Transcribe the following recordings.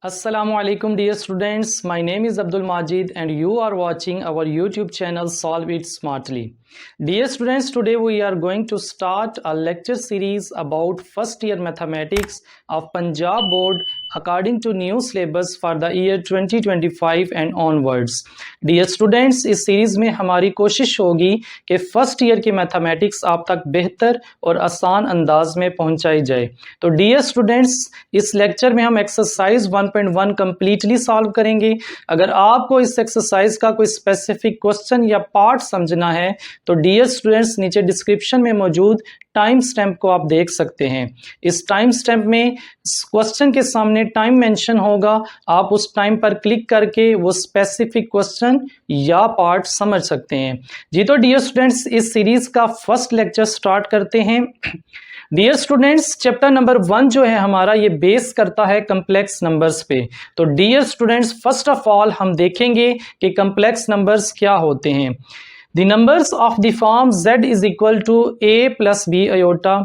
Assalamu alaikum dear students, my name is Abdul Majid and you are watching our YouTube channel Solve It Smartly. Dear students, today we are going to start a lecture series about first year mathematics of Punjab board according to new syllabus for the year 2025 and onwards. Dear students, इस series में हमारी कोशिश होगी कि first year की mathematics आप तक बेहतर और आसान अंदाज में पहुंचाई जाए। तो डियर स्टूडेंट्स, इस लेक्चर में हम एक्सरसाइज 1.1 कम्प्लीटली सॉल्व करेंगे। अगर आपको इस एक्सरसाइज का कोई स्पेसिफिक क्वेश्चन या पार्ट समझना है तो डियर स्टूडेंट्स नीचे डिस्क्रिप्शन में मौजूद टाइम स्टैम्प को आप देख सकते हैं। इस टाइम स्टैम्प में क्वेश्चन के सामने टाइम मेंशन होगा, आप उस टाइम पर क्लिक करके वो स्पेसिफिक क्वेश्चन या पार्ट समझ सकते हैं। जी तो डियर स्टूडेंट्स, इस सीरीज का फर्स्ट लेक्चर स्टार्ट करते हैं। डियर स्टूडेंट्स, चैप्टर नंबर 1 जो है हमारा, ये बेस करता है कम्प्लेक्स नंबर्स पे। तो dear students, first of all हम देखेंगे कि कम्प्लेक्स नंबर्स क्या होते हैं। The numbers of the form z is equal to a plus b iota.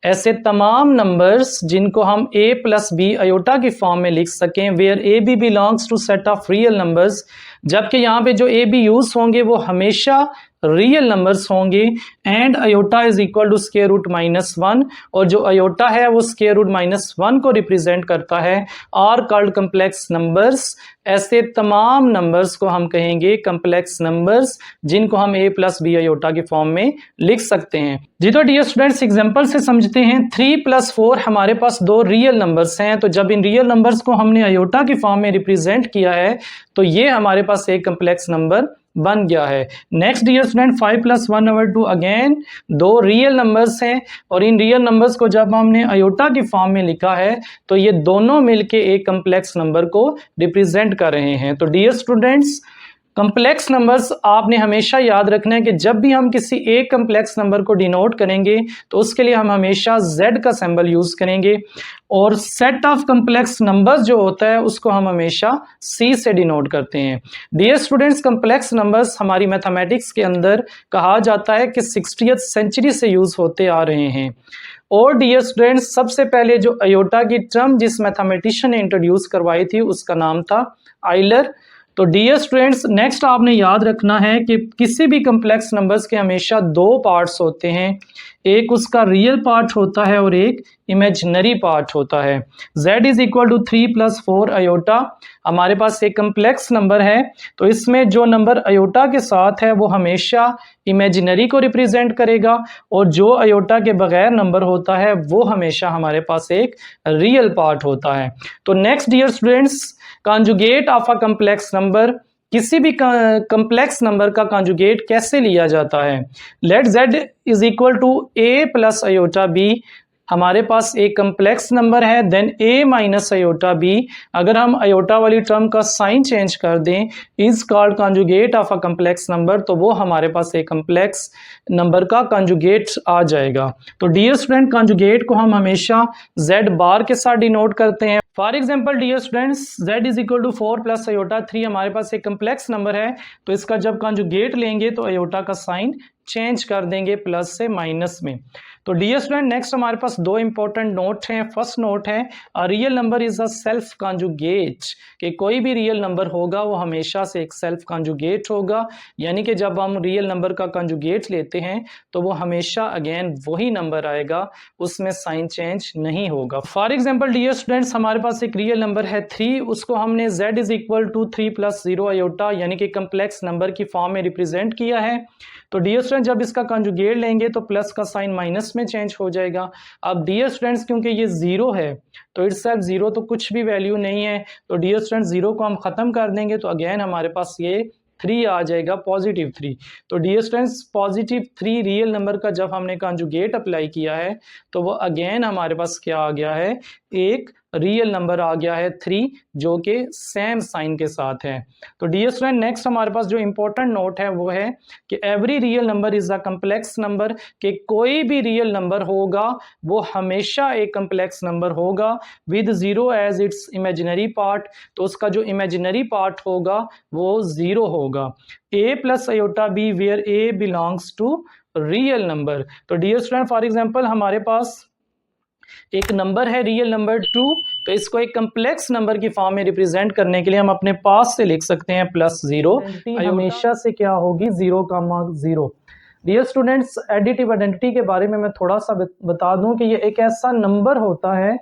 ऐसे तमाम नंबर्स जिनको हम a प्लस बी अयोटा की फॉर्म में लिख सकें, where a b belongs to set of real numbers, जबकि यहाँ पे जो ए बी यूज होंगे वो हमेशा रियल नंबर्स होंगे। And iota is equal to square root -1, और जो अयोटा है वो स्क्वायर रूट -1 को रिप्रेजेंट करता है। Are called complex numbers. ऐसे तमाम नंबर्स को हम कहेंगे कम्प्लेक्स नंबर्स, जिनको हम a प्लस बी अयोटा की फॉर्म में लिख सकते हैं। जी तो डियर स्टूडेंट्स, एग्जांपल से समझते हैं। 3 + 4 हमारे पास दो रियल नंबर्स हैं, तो जब इन रियल नंबर्स को हमने अयोटा की फॉर्म में रिप्रेजेंट किया है तो ये हमारे पास एक कम्प्लेक्स नंबर बन गया है। नेक्स्ट डियर स्टूडेंट, 5 + 1/2 अगेन दो रियल नंबर्स हैं, और इन रियल नंबर्स को जब हमने अयोटा की फॉर्म में लिखा है तो ये दोनों मिलके एक कम्प्लेक्स नंबर को रिप्रेजेंट कर रहे हैं। तो डियर स्टूडेंट्स, कम्प्लेक्स नंबर्स आपने हमेशा याद रखना है कि जब भी हम किसी एक कम्प्लेक्स नंबर को डिनोट करेंगे तो उसके लिए हम हमेशा z का सिंबल यूज करेंगे, और सेट ऑफ कम्प्लेक्स नंबर्स जो होता है उसको हम हमेशा c से डिनोट करते हैं। डियर स्टूडेंट्स, कम्प्लेक्स नंबर्स हमारी मैथमेटिक्स के अंदर कहा जाता है कि 60th सेंचुरी से यूज होते आ रहे हैं। और डियर स्टूडेंट्स, सबसे पहले जो अयोटा की टर्म जिस मैथमेटिशियन ने इंट्रोड्यूस करवाई थी उसका नाम था आइलर। तो डियर स्टूडेंट्स, नेक्स्ट आपने याद रखना है कि किसी भी कम्प्लेक्स नंबर्स के हमेशा दो पार्ट्स होते हैं, एक उसका रियल पार्ट होता है और एक इमेजिनरी पार्ट होता है। z is equal to 3 + 4 iota हमारे पास एक कम्प्लेक्स नंबर है, तो इसमें जो नंबर अयोटा के साथ है वो हमेशा इमेजिनरी को रिप्रेजेंट करेगा, और जो अयोटा के बगैर नंबर होता है वो हमेशा हमारे पास एक रियल पार्ट होता है। तो next dear students, conjugate of a complex number, किसी भी कम्प्लेक्स नंबर का कॉन्जुगेट कैसे लिया जाता है। Let z is equal to a plus iota b, हमारे पास एक कम्प्लेक्स नंबर है, then a minus iota b। अगर हम अयोटा वाली टर्म का साइन चेंज कर दें, is called conjugate of a complex number, तो वो हमारे पास एक कम्प्लेक्स नंबर का कॉन्जुगेट आ जाएगा। तो डियर स्टूडेंट, कॉन्जुगेट को हम हमेशा z बार के साथ डिनोट करते हैं। For example dear students, z is equal to 4 + iota 3 हमारे पास एक कम्प्लेक्स नंबर है, तो इसका जब कॉन्जुगेट लेंगे तो अयोटा का साइन चेंज कर देंगे प्लस से माइनस में। तो डियर स्टूडेंट, नेक्स्ट हमारे पास दो इंपॉर्टेंट नोट हैं। फर्स्ट नोट है, अ real number is a self conjugate, कि कोई भी रियल नंबर होगा वो हमेशा से एक सेल्फ कॉन्जुगेट होगा, यानी कि जब हम रियल नंबर का कॉन्जुगेट लेते हैं तो वो हमेशा अगेन वही नंबर आएगा, उसमें साइन चेंज नहीं होगा। फॉर एग्जाम्पल डियर स्टूडेंट्स, हमारे पास एक रियल नंबर है 3, उसको हमने z is equal to 3 + 0 iota यानी कि कम्प्लेक्स नंबर की फॉर्म में रिप्रेजेंट किया है। तो डियर स्टूडेंट, जब इसका कॉन्जुगेट लेंगे तो प्लस का साइन माइनस में चेंज हो जाएगा। अब डियर स्टूडेंट्स, क्योंकि ये 0 है तो इट्सेल्फ 0 तो कुछ भी वैल्यू नहीं है, तो डियर स्टूडेंट 0 को हम ख़त्म कर देंगे तो अगेन हमारे पास ये 3 आ जाएगा, +3। तो डियर स्टूडेंट्स, +3 रियल नंबर का जब हमने कॉन्जुगेट अप्लाई किया है तो वो अगेन हमारे पास क्या आ गया है, एक रियल नंबर आ गया है 3, जो कि सेम साइन के साथ है। तो डियर स्टूडेंट, नेक्स्ट हमारे पास जो इंपॉर्टेंट नोट है वो है कि every real number is a complex number, कि कोई भी रियल नंबर होगा वो हमेशा एक कम्प्लेक्स नंबर होगा with 0 as its imaginary part, तो उसका जो इमेजिनरी पार्ट होगा वो 0 होगा। a plus iota b where a belongs to real number. तो डियर स्टूडेंट, फॉर एग्जाम्पल हमारे पास एक नंबर है रियल नंबर 2, तो इसको एक कम्प्लेक्स नंबर की फॉर्म में रिप्रेजेंट करने के लिए हम अपने पास से लिख सकते हैं +0। हमेशा से क्या होगी 0,0। डियर स्टूडेंट्स, एडिटिव आइडेंटिटी के बारे में मैं थोड़ा सा बता दूं कि ये एक ऐसा नंबर होता है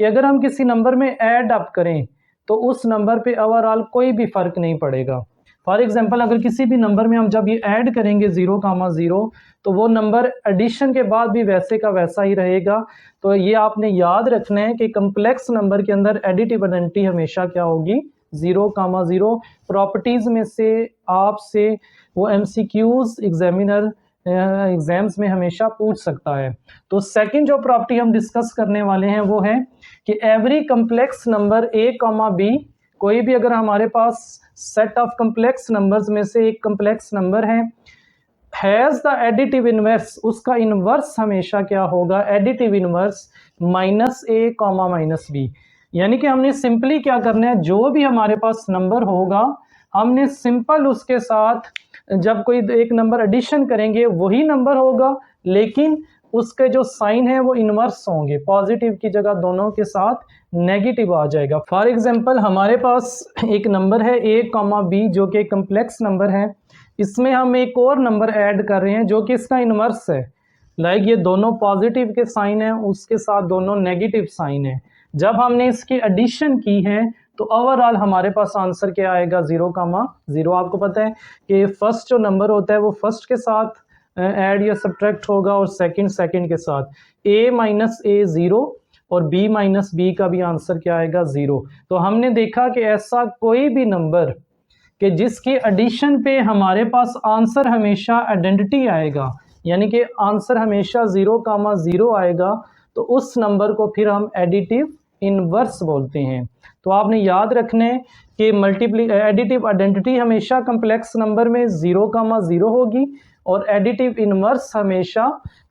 कि अगर हम किसी नंबर में ऐड अप करें तो उस नंबर पे ओवरऑल कोई भी फ़र्क नहीं पड़ेगा। फॉर एग्जांपल, अगर किसी भी नंबर में हम जब ये ऐड करेंगे 0,0 तो वो नंबर एडिशन के बाद भी वैसे का वैसा ही रहेगा। तो ये आपने याद रखना है कि कम्प्लेक्स नंबर के अंदर एडिटिव आइडेंटिटी हमेशा क्या होगी 0,0। प्रॉपर्टीज़ में से आपसे वो MCQs एग्जामिनर एग्जाम्स में हमेशा पूछ सकता है। तो सेकंड जो प्रॉपर्टी हम डिस्कस करने वाले हैं वो है कि every complex number A, B, कोई भी अगर हमारे पास सेट ऑफ कम्प्लेक्स नंबर्स में से एक कम्प्लेक्स नंबर है, हैज़ द एडिटिव इनवर्स, उसका इनवर्स हमेशा क्या होगा एडिटिव इनवर्स -A, -B। यानी कि हमने सिंपली क्या करना है, जो भी हमारे पास नंबर होगा हमने सिंपल उसके साथ जब कोई एक नंबर एडिशन करेंगे वही नंबर होगा, लेकिन उसके जो साइन है वो इनवर्स होंगे, पॉजिटिव की जगह दोनों के साथ नेगेटिव आ जाएगा। फॉर एग्जांपल, हमारे पास एक नंबर है A, B जो कि कम्प्लेक्स नंबर है, इसमें हम एक और नंबर ऐड कर रहे हैं जो कि इसका इनवर्स है। लाइक ये दोनों पॉजिटिव के साइन है, उसके साथ दोनों नेगेटिव साइन है। जब हमने इसकी एडिशन की है तो ओवरऑल हमारे पास आंसर क्या आएगा 0,0। आपको पता है कि फर्स्ट जो नंबर होता है वो फर्स्ट के साथ ऐड या सब्ट्रैक्ट होगा और सेकंड के साथ। A-A 0 और B-B का भी आंसर क्या आएगा 0। तो हमने देखा कि ऐसा कोई भी नंबर कि जिसके एडिशन पे हमारे पास आंसर हमेशा आइडेंटिटी आएगा, यानी कि आंसर हमेशा 0,0 आएगा, तो उस नंबर को फिर हम एडिटिव इनवर्स बोलते हैं। तो आपने याद रखना है कि एडिटिव आइडेंटिटी हमेशा कम्प्लेक्स नंबर में 0,0 होगी और एडिटिव इनवर्स हमेशा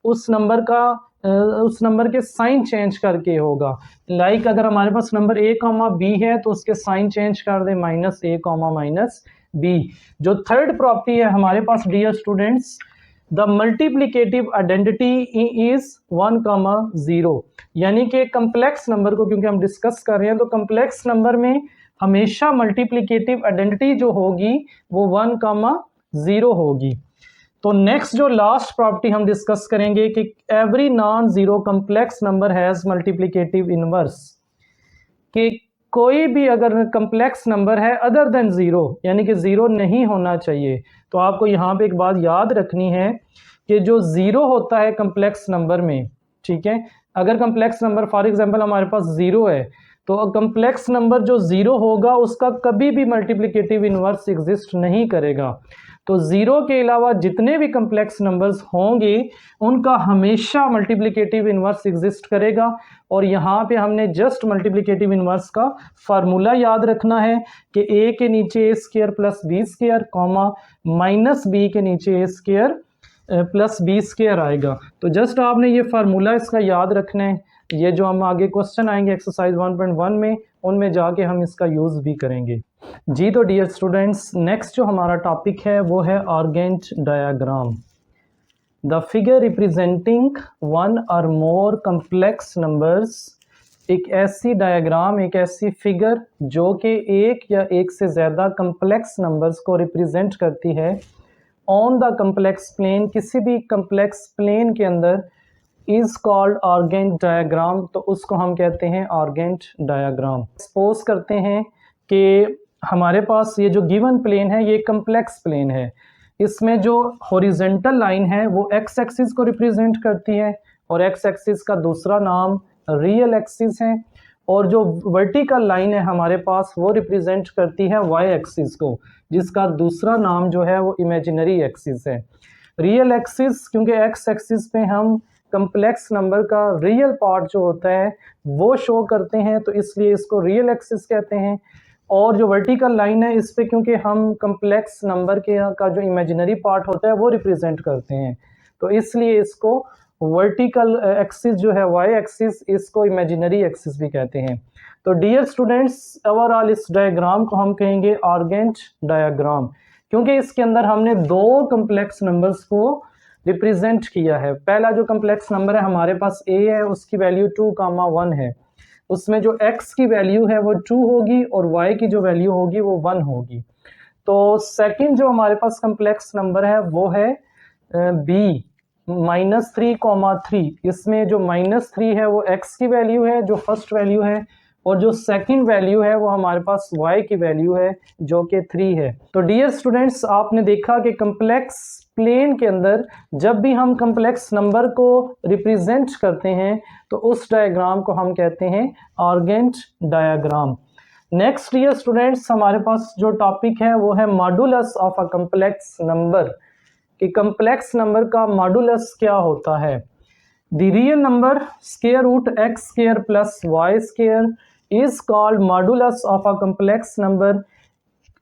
उस नंबर के साइन चेंज करके होगा। लाइक अगर हमारे पास नंबर A, B है तो उसके साइन चेंज कर दें -A, -B। जो थर्ड प्रॉपर्टी है हमारे पास dear students, the multiplicative identity is 1,0। यानी कि कम्प्लेक्स नंबर को क्योंकि हम डिस्कस कर रहे हैं तो कम्प्लेक्स नंबर में हमेशा मल्टीप्लिकेटिव आइडेंटिटी जो होगी वो 1,0 होगी। तो नेक्स्ट जो लास्ट प्रॉपर्टी हम डिस्कस करेंगे कि every non zero complex number has multiplicative inverse, कि कोई भी अगर कम्प्लेक्स नंबर है अदर देन ज़ीरो, यानी कि ज़ीरो नहीं होना चाहिए। तो आपको यहाँ पे एक बात याद रखनी है कि जो ज़ीरो होता है कम्प्लेक्स नंबर में, ठीक है, अगर कम्प्लेक्स नंबर फॉर एग्जांपल हमारे पास ज़ीरो है तो कम्प्लेक्स नंबर जो ज़ीरो होगा उसका कभी भी मल्टीप्लिकेटिव इनवर्स एग्जिस्ट नहीं करेगा। तो ज़ीरो के अलावा जितने भी कम्प्लेक्स नंबर्स होंगे उनका हमेशा मल्टीप्लिकेटिव इनवर्स एग्जिस्ट करेगा। और यहाँ पे हमने जस्ट मल्टीप्लिकेटिव इनवर्स का फार्मूला याद रखना है कि a के नीचे a² + b² कॉमा -b के नीचे a² + b² आएगा। तो जस्ट आपने ये फार्मूला इसका याद रखना है। ये जो हम आगे क्वेश्चन आएंगे एक्सरसाइज 1.1 में, उनमें जाके हम इसका यूज़ भी करेंगे जी। तो डियर स्टूडेंट्स, नेक्स्ट जो हमारा टॉपिक है वो है urgent diagram. The figure representing one और मोर कम्प्लेक्स नंबर्स, एक ऐसी डायग्राम, एक ऐसी फिगर जो कि एक या एक से ज़्यादा कम्प्लेक्स नंबर्स को रिप्रेजेंट करती है ऑन द कम्प्लेक्स प्लेन, किसी भी कम्प्लेक्स प्लेन के अंदर, इज़ कॉल्ड आर्गेंट डायग्राम। तो उसको हम कहते हैं आर्गेंट डायग्राम। सपोज करते हैं कि हमारे पास ये जो गिवन प्लेन है ये कम्प्लेक्स प्लेन है, इसमें जो हॉरिजेंटल लाइन है वो एक्स एक्सिस को रिप्रेजेंट करती है और एक्स एक्सिस का दूसरा नाम रियल एक्सिस है, और जो वर्टिकल लाइन है हमारे पास वो रिप्रेजेंट करती है वाई एक्सिस को, जिसका दूसरा नाम जो है वो इमेजिनरी एक्सिस है। रियल एक्सिस क्योंकि एक्स एक्सिस पे हम कम्प्लेक्स नंबर का रियल पार्ट जो होता है वो शो करते हैं, तो इसलिए इसको रियल एक्सिस कहते हैं। और जो वर्टिकल लाइन है इस पे क्योंकि हम कम्प्लेक्स नंबर का जो इमेजिनरी पार्ट होता है वो रिप्रेजेंट करते हैं, तो इसलिए इसको वर्टिकल एक्सिस जो है वाई एक्सिस, इसको इमेजिनरी एक्सिस भी कहते हैं। तो डियर स्टूडेंट्स, ओवरऑल इस डायग्राम को हम कहेंगे आर्गेंट डायग्राम, क्योंकि इसके अंदर हमने दो कम्प्लेक्स नंबर्स को रिप्रेजेंट किया है। पहला जो कम्प्लेक्स नंबर है हमारे पास a है, उसकी वैल्यू 2,1 है। उसमें जो x की वैल्यू है वो 2 होगी और y की जो वैल्यू होगी वो 1 होगी। तो सेकंड जो हमारे पास कम्प्लेक्स नंबर है वो है b -3,3। इसमें जो -3 है वो x की वैल्यू है जो फर्स्ट वैल्यू है, और जो सेकंड वैल्यू है वो हमारे पास y की वैल्यू है जो कि 3 है। तो डियर स्टूडेंट्स, आपने देखा कि कम्प्लेक्स प्लेन के अंदर जब भी हम कम्प्लेक्स नंबर को रिप्रेजेंट करते हैं तो उस डायग्राम को हम कहते हैं Argand diagram. Next dear students, हमारे पास जो टॉपिक है वो है modulus of a complex number, कि कम्प्लेक्स नंबर का मॉडुलस क्या होता है। The real number square root x square plus y square is called modulus of a complex number.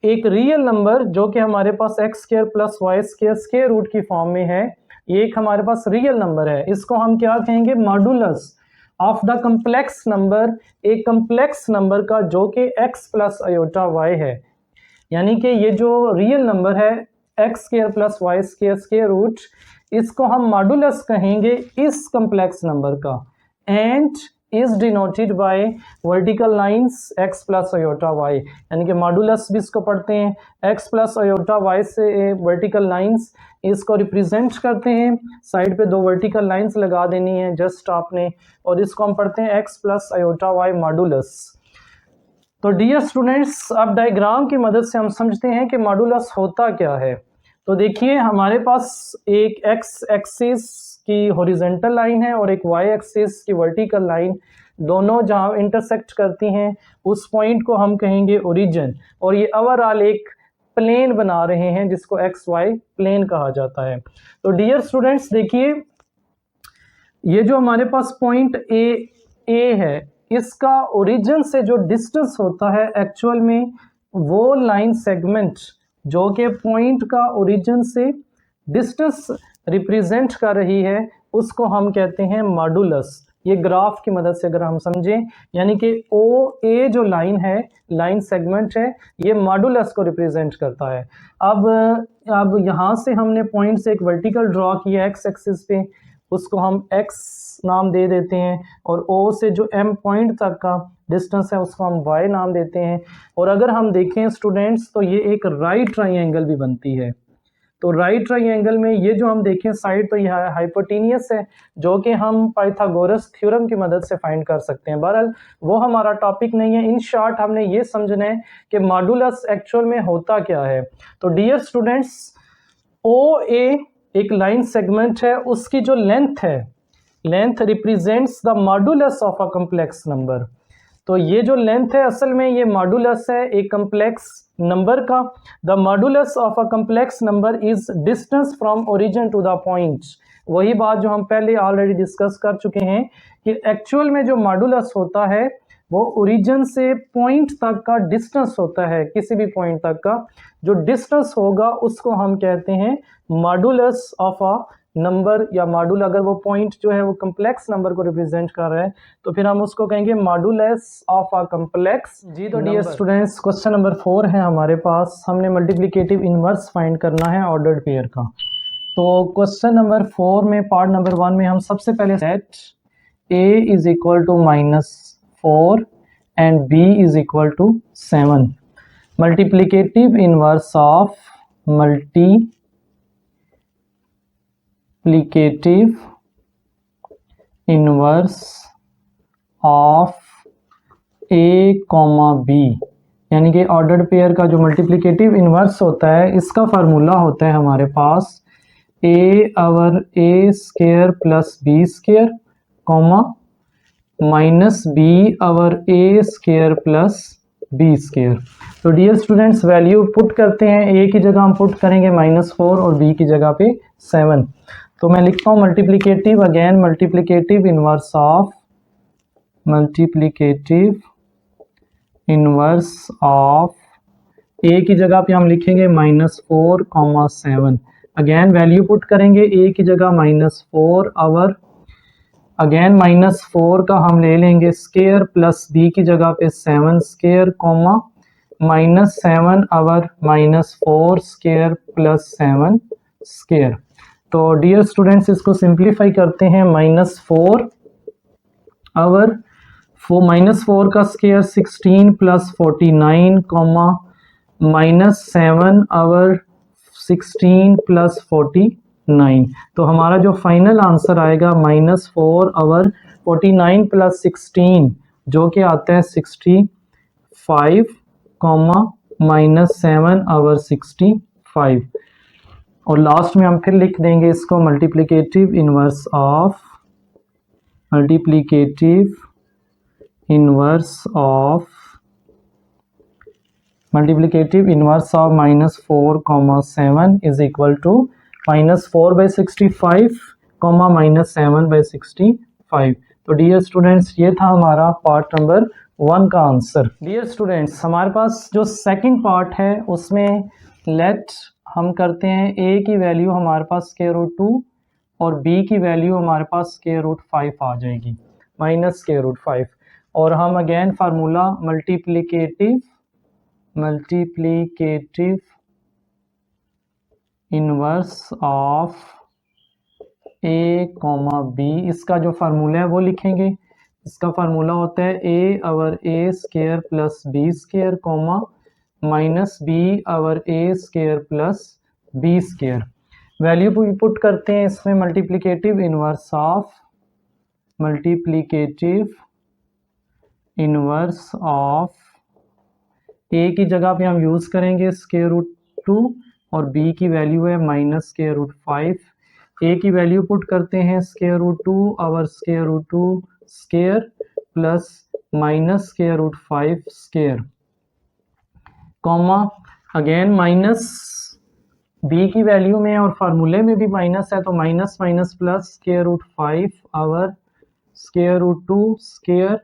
एक रियल नंबर जो कि हमारे पास x square plus y square square root की फॉर्म में है, ये एक हमारे पास रियल नंबर है, इसको हम क्या कहेंगे, modulus of the complex number. एक कम्प्लेक्स नंबर का जो कि x प्लस अयोटा y है, यानी कि ये जो रियल नंबर है x square plus y square square root, इसको हम मॉडुलस कहेंगे इस कम्प्लेक्स नंबर का, and is denoted by vertical lines x plus iota y। यानी कि मॉडुलस भी इसको पढ़ते हैं x प्लस अयोटा y से वर्टिकल लाइंस, इसको रिप्रेजेंट करते हैं। साइड पे दो वर्टिकल लाइंस लगा देनी है जस्ट आपने, और इसको हम पढ़ते हैं x plus iota y modulus. तो डियर स्टूडेंट्स, अब डायग्राम की मदद से हम समझते हैं कि मॉडुलस होता क्या है। तो देखिए, हमारे पास एक x एक्सिस की हॉरिजॉन्टल लाइन है और एक y एक्सिस की वर्टिकल लाइन, दोनों जहां इंटरसेक्ट करती हैं उस पॉइंट को हम कहेंगे ओरिजिन, और ये ओवरऑल एक प्लेन बना रहे हैं जिसको XY प्लेन कहा जाता है। तो डियर स्टूडेंट्स देखिए, ये जो हमारे पास पॉइंट ए है, इसका ओरिजिन से जो डिस्टेंस होता है एक्चुअल में वो लाइन सेगमेंट जो कि पॉइंट का ओरिजिन से डिस्टेंस रिप्रेजेंट कर रही है उसको हम कहते हैं मॉडुलस। ये ग्राफ की मदद से अगर हम समझें, यानी कि ओ ए जो लाइन है, लाइन सेगमेंट है, ये मॉडुलस को रिप्रेजेंट करता है। अब यहाँ से हमने पॉइंट से एक वर्टिकल ड्रॉ किया एक्स एक्सिस पे, उसको हम x नाम दे देते हैं, और O से जो M पॉइंट तक का डिस्टेंस है उसको हम y नाम देते हैं। और अगर हम देखें स्टूडेंट्स, तो ये एक राइट ट्राइंगल भी बनती है। तो राइट ट्राइंगल में ये जो हम देखें साइड, तो यह हाइपोटेनियस है जो कि हम पाइथागोरस थ्योरम की मदद से फाइंड कर सकते हैं। बहरहाल वो हमारा टॉपिक नहीं है। इन शॉर्ट हमने ये समझना है कि मॉडुलस एक्चुअल में होता क्या है। तो डियर स्टूडेंट्स, ओ ए एक लाइन सेगमेंट है, उसकी जो लेंथ है, length represents the modulus of a complex number. तो ये जो लेंथ है असल में ये मॉडुलस है एक कम्प्लेक्स नंबर का। The modulus of a complex number is distance from origin to the point. वही बात जो हम पहले ऑलरेडी डिस्कस कर चुके हैं कि एक्चुअल में जो मॉडुलस होता है वो ओरिजिन से पॉइंट तक का डिस्टेंस होता है। किसी भी पॉइंट तक का जो डिस्टेंस होगा उसको हम कहते हैं मॉडुलस ऑफ अ नंबर, या मॉडुल अगर वो पॉइंट जो है वो कम्प्लेक्स नंबर को रिप्रेजेंट कर रहा है तो फिर हम उसको कहेंगे मॉडुलस ऑफ अ कम्प्लेक्स। जी तो डियर स्टूडेंट्स, क्वेश्चन नंबर 4 है हमारे पास। हमने मल्टीप्लिकेटिव इनवर्स फाइंड करना है ऑर्डर्ड पेयर का। तो क्वेश्चन नंबर 4 में पार्ट नंबर 1 में हम सबसे पहले set a is equal to -4 and b is equal to 7। Multiplicative inverse of inverse of a, b, यानी कि ऑर्डर्ड पेयर का जो मल्टीप्लिकेटिव इनवर्स होता है इसका फार्मूला होता है हमारे पास a square plus b square comma minus b square plus b square. तो डियर स्टूडेंट्स, वैल्यू पुट करते हैं। a की जगह हम पुट करेंगे -4 और b की जगह पे 7। तो मैं लिखता हूँ multiplicative, again multiplicative inverse of a की जगह पे हम लिखेंगे -4, 7। अगेन वैल्यू पुट करेंगे, a की जगह -4 और अगेन -4 का हम ले लेंगे स्क्वायर प्लस b की जगह पे 7 स्क्वायर कॉमा -7 और -4 स्क्वायर प्लस 7 स्क्वायर। तो डियर स्टूडेंट्स, इसको सिंप्लीफाई करते हैं। -4 और -4 का स्क्वायर 16 + 49, -7 आवर 16 + 49। तो हमारा जो फाइनल आंसर आएगा -4 आवर 49 + 16, जो कि आता है 65, -7 आवर 65। और लास्ट में हम फिर लिख देंगे इसको multiplicative inverse of -4, -7 is equal to -4/65, -7/65। तो डियर स्टूडेंट्स, ये था हमारा पार्ट नंबर 1 का आंसर। डियर स्टूडेंट्स, हमारे पास जो सेकंड पार्ट है उसमें लेट हम करते हैं a की वैल्यू हमारे पास √2 और b की वैल्यू हमारे पास √5 आ जाएगी, -5। और हम again formula multiplicative inverse of a, b, इसका जो फार्मूला है वो लिखेंगे। इसका फार्मूला होता है a/a² + b², -b/a² + b²। Value put करते हैं इसमें मल्टीप्लिकेटिव इन्वर्स ऑफ a की जगह पे हम यूज़ करेंगे √2 और b की वैल्यू है -5। a की वैल्यू पुट करते हैं √2 over √2² plus -√5², again minus b की वैल्यू में और फार्मूले में भी माइनस है, तो माइनस प्लस √5 आवर √2²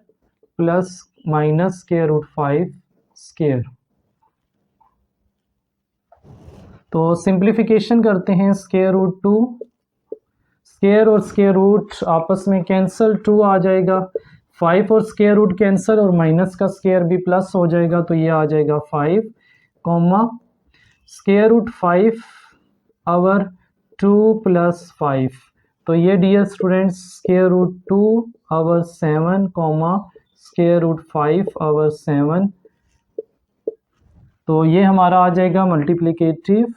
प्लस -√5²। तो सिंप्लीफिकेशन करते हैं, √2 स्क्वायर और स्क्वायर रूट आपस में कैंसिल, 2 आ जाएगा, 5 और स्क्वायर रूट कैंसिल और माइनस का स्क्वायर भी प्लस हो जाएगा, तो ये आ जाएगा 5, √5 आवर 2 + 5। तो ये डियर स्टूडेंट्स √2 आवर 7, √5 आवर 7। तो ये हमारा आ जाएगा मल्टीप्लिकेटिव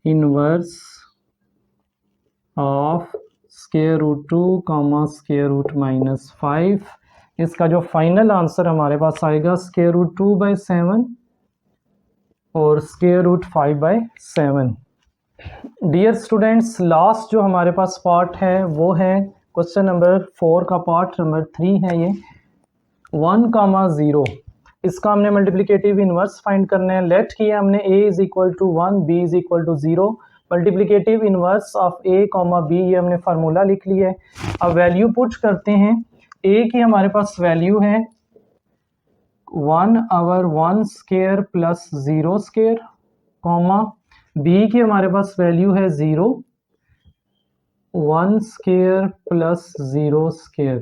इन्वर्स ऑफ √2, -5। इसका जो फाइनल आंसर हमारे पास आएगा √2/7 और √5/7। डियर स्टूडेंट्स, लास्ट जो हमारे पास पार्ट है वो है क्वेश्चन नंबर 4 का पार्ट नंबर 3 है ये 1, 0। इसका हमने मल्टीप्लिकेटिव इन्वर्स फाइंड करना है। लेट किया हमने a = 1, b = 0। Multiplicative inverse of a, b, ये हमने फार्मूला लिख लिया है। अब वैल्यू पुट करते हैं। a की हमारे पास वैल्यू है 1/1² प्लस 0², b की हमारे पास वैल्यू है 0, 1² प्लस 0²।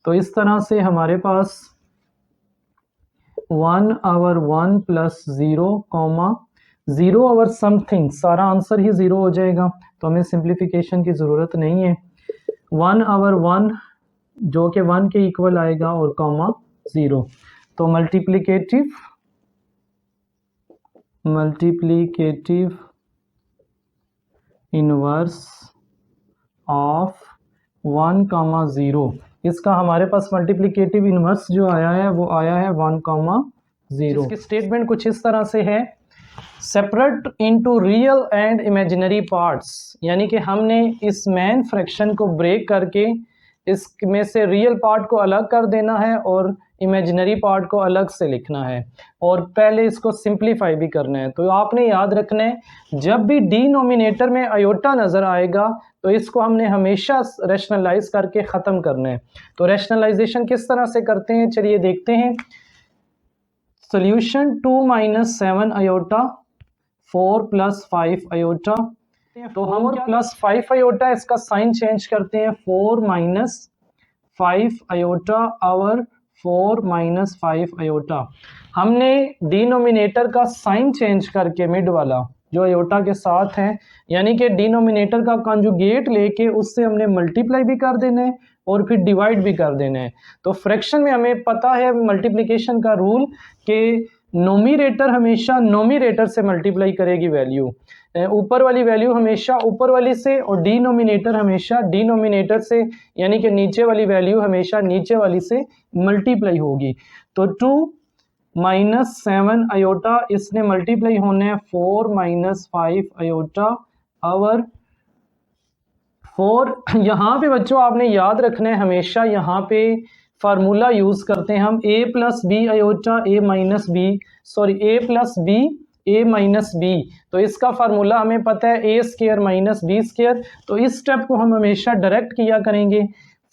तो इस तरह से हमारे पास 1/1 प्लस 0, 0 समथिंग, सारा आंसर ही 0 हो जाएगा, तो हमें सिंप्लीफिकेशन की ज़रूरत नहीं है। 1/1 जो कि 1 के इक्वल आएगा और 0। तो मल्टीप्लिकेटिव इन्वर्स ऑफ 1, 0। इसका हमारे पास मल्टीप्लिकेटिव इन्वर्स जो आया है वो आया है 1, 0। इसकी स्टेटमेंट कुछ इस तरह से है, separate into real and imaginary parts, यानी कि हमने इस मेन फ्रैक्शन को ब्रेक करके इसमें से रियल पार्ट को अलग कर देना है और इमेजिनरी पार्ट को अलग से लिखना है, और पहले इसको सिंप्लीफाई भी करना है। तो आपने याद रखना है, जब भी डिनोमिनेटर में आयोटा नज़र आएगा तो इसको हमने हमेशा रैशनलाइज करके ख़त्म करना है। तो रैशनलाइजेशन किस तरह से करते हैं, चलिए देखते हैं। सोल्यूशन 2 - 7 आयोटा 4 + 5 आयोटा, तो हम +5 आयोटा इसका साइन चेंज करते हैं, 4 - 5 आयोटा आवर 4 - 5 आयोटा। हमने डिनोमिनेटर का साइन चेंज करके मिड वाला जो अयोटा के साथ हैं, यानी कि डिनोमिनेटर का कॉन्जुगेट लेके उससे हमने मल्टीप्लाई भी कर देना है और फिर डिवाइड भी कर देना है। तो फ्रैक्शन में हमें पता है मल्टीप्लिकेशन का रूल कि नोमिनेटर हमेशा नोमिनेटर से मल्टीप्लाई करेगी वैल्यू, ऊपर वाली वैल्यू हमेशा ऊपर वाली से, और डिनोमिनेटर हमेशा डिनोमिनेटर से, यानी कि नीचे वाली वैल्यू हमेशा नीचे वाली से मल्टीप्लाई होगी। तो 2 माइनस 7 अयोटा, इसने मल्टीप्लाई होने हैं 4 माइनस 5 अयोटा आवर 4। यहाँ पे बच्चों आपने याद रखना है, हमेशा यहाँ पे फार्मूला यूज़ करते हैं हम a plus b iota a minus b, sorry a plus b a minus b. तो इसका फार्मूला हमें पता है a square minus b square. तो इस स्टेप को हम हमेशा डायरेक्ट किया करेंगे,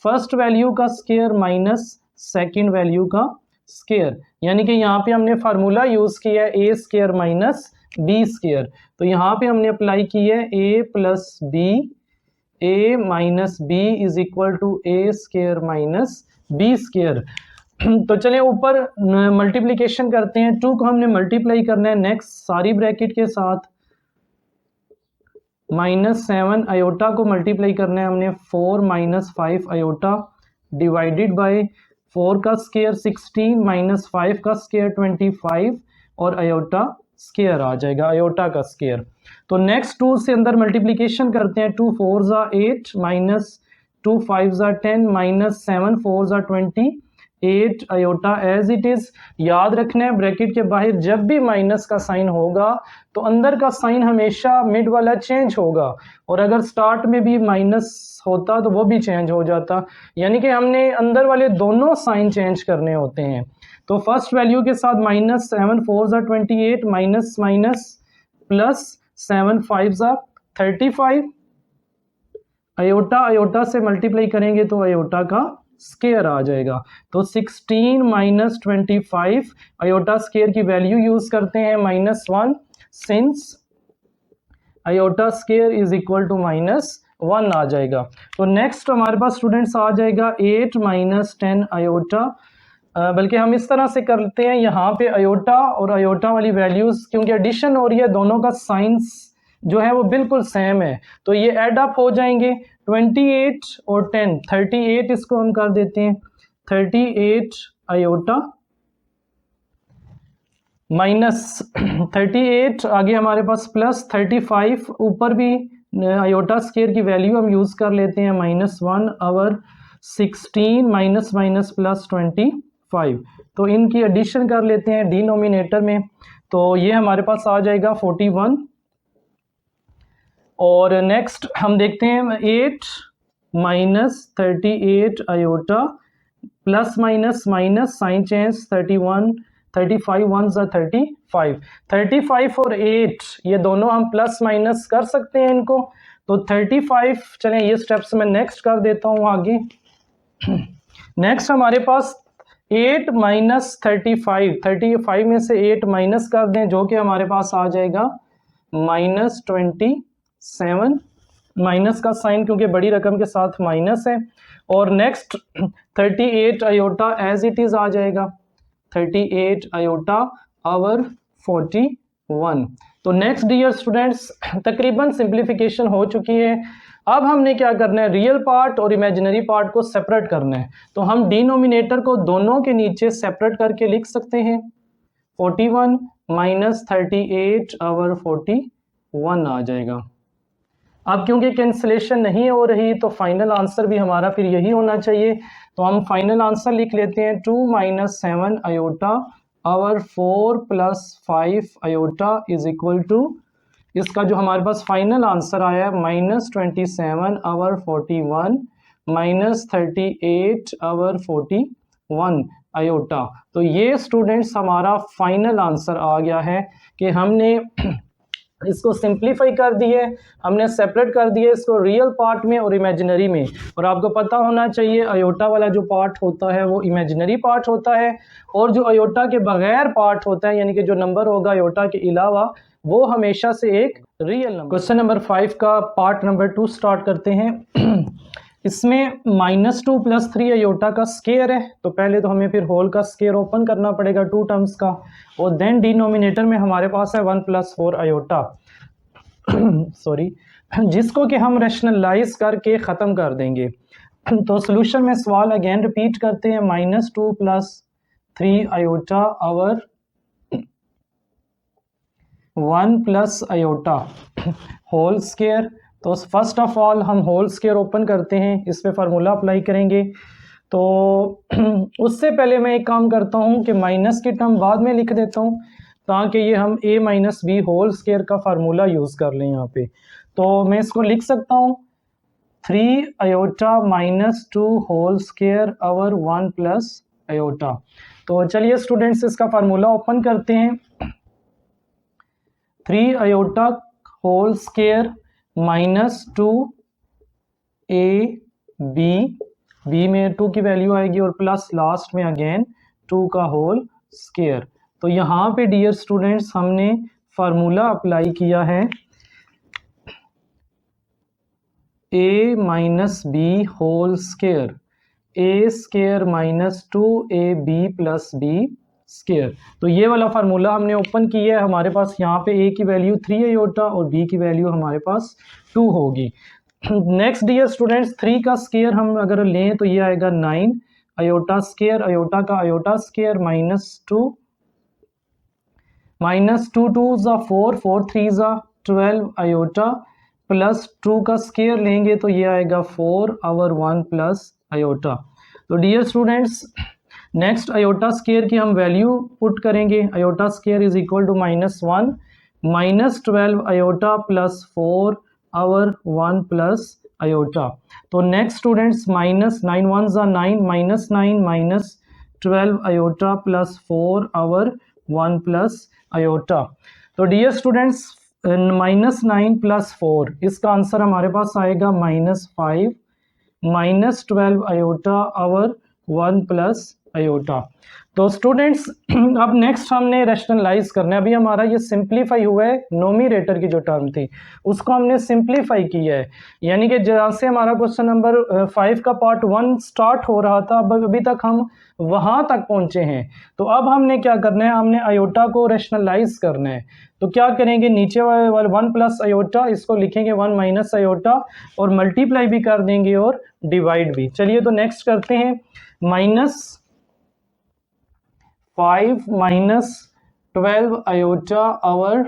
फर्स्ट वैल्यू का स्क्वायर माइनस सेकेंड वैल्यू का स्क्वायर, यानी कि यहाँ पे हमने फार्मूला यूज़ किया है a square minus b square. तो यहाँ पे हमने अप्लाई की है a plus b a minus b is equal to a square minus b square. तो चलिए ऊपर मल्टीप्लिकेशन करते हैं, 2 को हमने मल्टीप्लाई करना है नेक्स्ट सारी ब्रैकेट के साथ, माइनस 7 अयोटा को मल्टीप्लाई करना है हमने 4 माइनस 5 अयोटा डिवाइडेड बाय 4 का स्क्वायर 16 माइनस 5 का स्क्वायर 25 और अयोटा स्क्वायर आ जाएगा, अयोटा का स्क्वायर। तो नेक्स्ट 2 से अंदर मल्टीप्लिकेशन करते हैं, 2 4 ज़ा 8 माइनस 2 5 ज़ा 10 माइनस 7 4 ज़ा 28 अयोटा एज इट इज़। याद रखना है ब्रैकेट के बाहर जब भी माइनस का साइन होगा तो अंदर का साइन हमेशा मिड वाला चेंज होगा, और अगर स्टार्ट में भी माइनस होता तो वो भी चेंज हो जाता, यानी कि हमने अंदर वाले दोनों साइन चेंज करने होते हैं। तो फर्स्ट वैल्यू के साथ माइनस 7 4 ज़ा 28 माइनस माइनस प्लस 7 5 ज़ा 35 अयोटा अयोटा से मल्टीप्लाई करेंगे तो अयोटा का स्क्वायर आ जाएगा। तो 16 माइनस 25 अयोटा स्क्वायर की वैल्यू यूज करते हैं -1 since iota square is equal to -1 आ जाएगा। तो नेक्स्ट हमारे पास स्टूडेंट्स आ जाएगा 8 माइनस 10 अयोटा, बल्कि हम इस तरह से करते हैं, यहाँ पे अयोटा और अयोटा वाली वैल्यूज क्योंकि एडिशन हो रही है, दोनों का साइंस जो है वो बिल्कुल सेम है, तो ये ऐड अप हो जाएंगे 28 और 10 38, इसको हम कर देते हैं 38 अयोटा माइनस 38, आगे हमारे पास प्लस 35, ऊपर भी अयोटा स्क्वायर की वैल्यू हम यूज़ कर लेते हैं -1 आवर 16 माइनस माइनस प्लस 25, तो इनकी एडिशन कर लेते हैं डिनोमिनेटर में, तो ये हमारे पास आ जाएगा 41। और नेक्स्ट हम देखते हैं 8 minus 38 iota plus minus minus sign change 31 35 1 ज़ा 35 और 8 ये दोनों हम प्लस माइनस कर सकते हैं इनको, तो 35 चलें ये स्टेप्स मैं नेक्स्ट कर देता हूँ आगे। नेक्स्ट हमारे पास 8 माइनस 35 में से 8 माइनस कर दें जो कि हमारे पास आ जाएगा -27, माइनस का साइन क्योंकि बड़ी रकम के साथ माइनस है। और next 38 iota as it is आ जाएगा 38 अयोटा आवर 41। तो नेक्स्ट डियर स्टूडेंट्स तकरीबन सिंप्लीफिकेशन हो चुकी है। अब हमने क्या करना है, रियल पार्ट और इमेजिनरी पार्ट को सेपरेट करना है, तो हम डिनोमिनेटर को दोनों के नीचे सेपरेट करके लिख सकते हैं 41 माइनस 38 आवर 41 आ जाएगा। अब क्योंकि कैंसिलेशन नहीं हो रही तो फाइनल आंसर भी हमारा फिर यही होना चाहिए, तो हम फाइनल आंसर लिख लेते हैं 2 minus 7 iota over 4 plus 5 iota is equal to, इसका जो हमारे पास फाइनल आंसर आया है -27 आवर 41 माइनस 38 आवर 41 अयोटा। तो ये स्टूडेंट्स हमारा फाइनल आंसर आ गया है कि हमने इसको सिंप्लीफाई कर दिए, हमने सेपरेट कर दिए इसको रियल पार्ट में और इमेजिनरी में। और आपको पता होना चाहिए अयोटा वाला जो पार्ट होता है वो इमेजिनरी पार्ट होता है, और जो अयोटा के बगैर पार्ट होता है यानी कि जो नंबर होगा अयोटा के अलावा वो हमेशा से एक रियल नंबर। क्वेश्चन नंबर 5 का पार्ट नंबर 2 स्टार्ट करते हैं। इसमें -2 + 3 अयोटा का स्क्वायर है, तो पहले तो हमें फिर होल का स्क्वायर ओपन करना पड़ेगा 2 टर्म्स का, और देन डिनोमिनेटर में हमारे पास है 1 + 4 अयोटा। सॉरी, जिसको कि हम रैशनलाइज करके ख़त्म कर देंगे। तो सोल्यूशन में सवाल अगेन रिपीट करते हैं, -2 + 3 iota over 1 + iota whole square. तो फर्स्ट ऑफ ऑल हम होल स्केयर ओपन करते हैं, इस पे फार्मूला अप्लाई करेंगे। तो उससे पहले मैं एक काम करता हूँ कि माइनस की टर्म बाद में लिख देता हूँ, ताकि ये हम a - b होल स्केयर का फार्मूला यूज़ कर लें यहाँ पे। तो मैं इसको लिख सकता हूँ 3 iota -2 whole square over 1 + iota. तो चलिए स्टूडेंट्स इसका फार्मूला ओपन करते हैं। 3 आयोटा होल स्केयर -2 बी में 2 की वैल्यू आएगी और प्लस लास्ट में अगेन 2 का होल स्केयर। तो यहाँ पे डियर स्टूडेंट्स हमने फार्मूला अप्लाई किया है a - b whole square, a square -2ab + b square. तो ये वाला फार्मूला हमने ओपन किया है। हमारे पास यहाँ पे a की वैल्यू 3 आयोटा और b की वैल्यू हमारे पास 2 होगी। नेक्स्ट डियर स्टूडेंट्स 3 का स्केयर हम अगर लें तो ये आएगा 9 आयोटा स्केयर, आयोटा का आयोटा स्केयर -2 -2 2 ज़ा 4 4 3 ज़ा 12 आयोटा प्लस 2 का स्केयर लेंगे तो ये आएगा 4 आवर 1 + आयोटा। तो dear students next iota square की हम वैल्यू पुट करेंगे। Iota square is equal to -1 -12 iota plus 4 over 1 + iota. तो नेक्स्ट स्टूडेंट्स -9 1 ज़ा 9 -9 -12 आयोटा प्लस 4 आवर 1 + आयोटा। तो डियर स्टूडेंट्स -9 + 4 इसका आंसर हमारे पास आएगा -5 -12 आयोटा आवर 1 + आयोटा। तो स्टूडेंट्स अब नेक्स्ट हमने रैशनलाइज करना है। अभी हमारा ये सिंप्लीफाई हुआ है, नोमिनेटर की जो टर्म थी उसको हमने सिंप्लीफाई किया है, यानी कि जहाँ से हमारा क्वेश्चन नंबर 5 का पार्ट 1 स्टार्ट हो रहा था अब अभी तक हम वहाँ तक पहुँचे हैं। तो अब हमने क्या करना है, हमने आयोटा को रैशनलाइज करना है। तो क्या करेंगे, नीचे वाले 1 + आयोटा इसको लिखेंगे 1 - आयोटा और मल्टीप्लाई भी कर देंगे और डिवाइड भी। चलिए तो नेक्स्ट करते हैं, -5 - 12 आयोटा आवर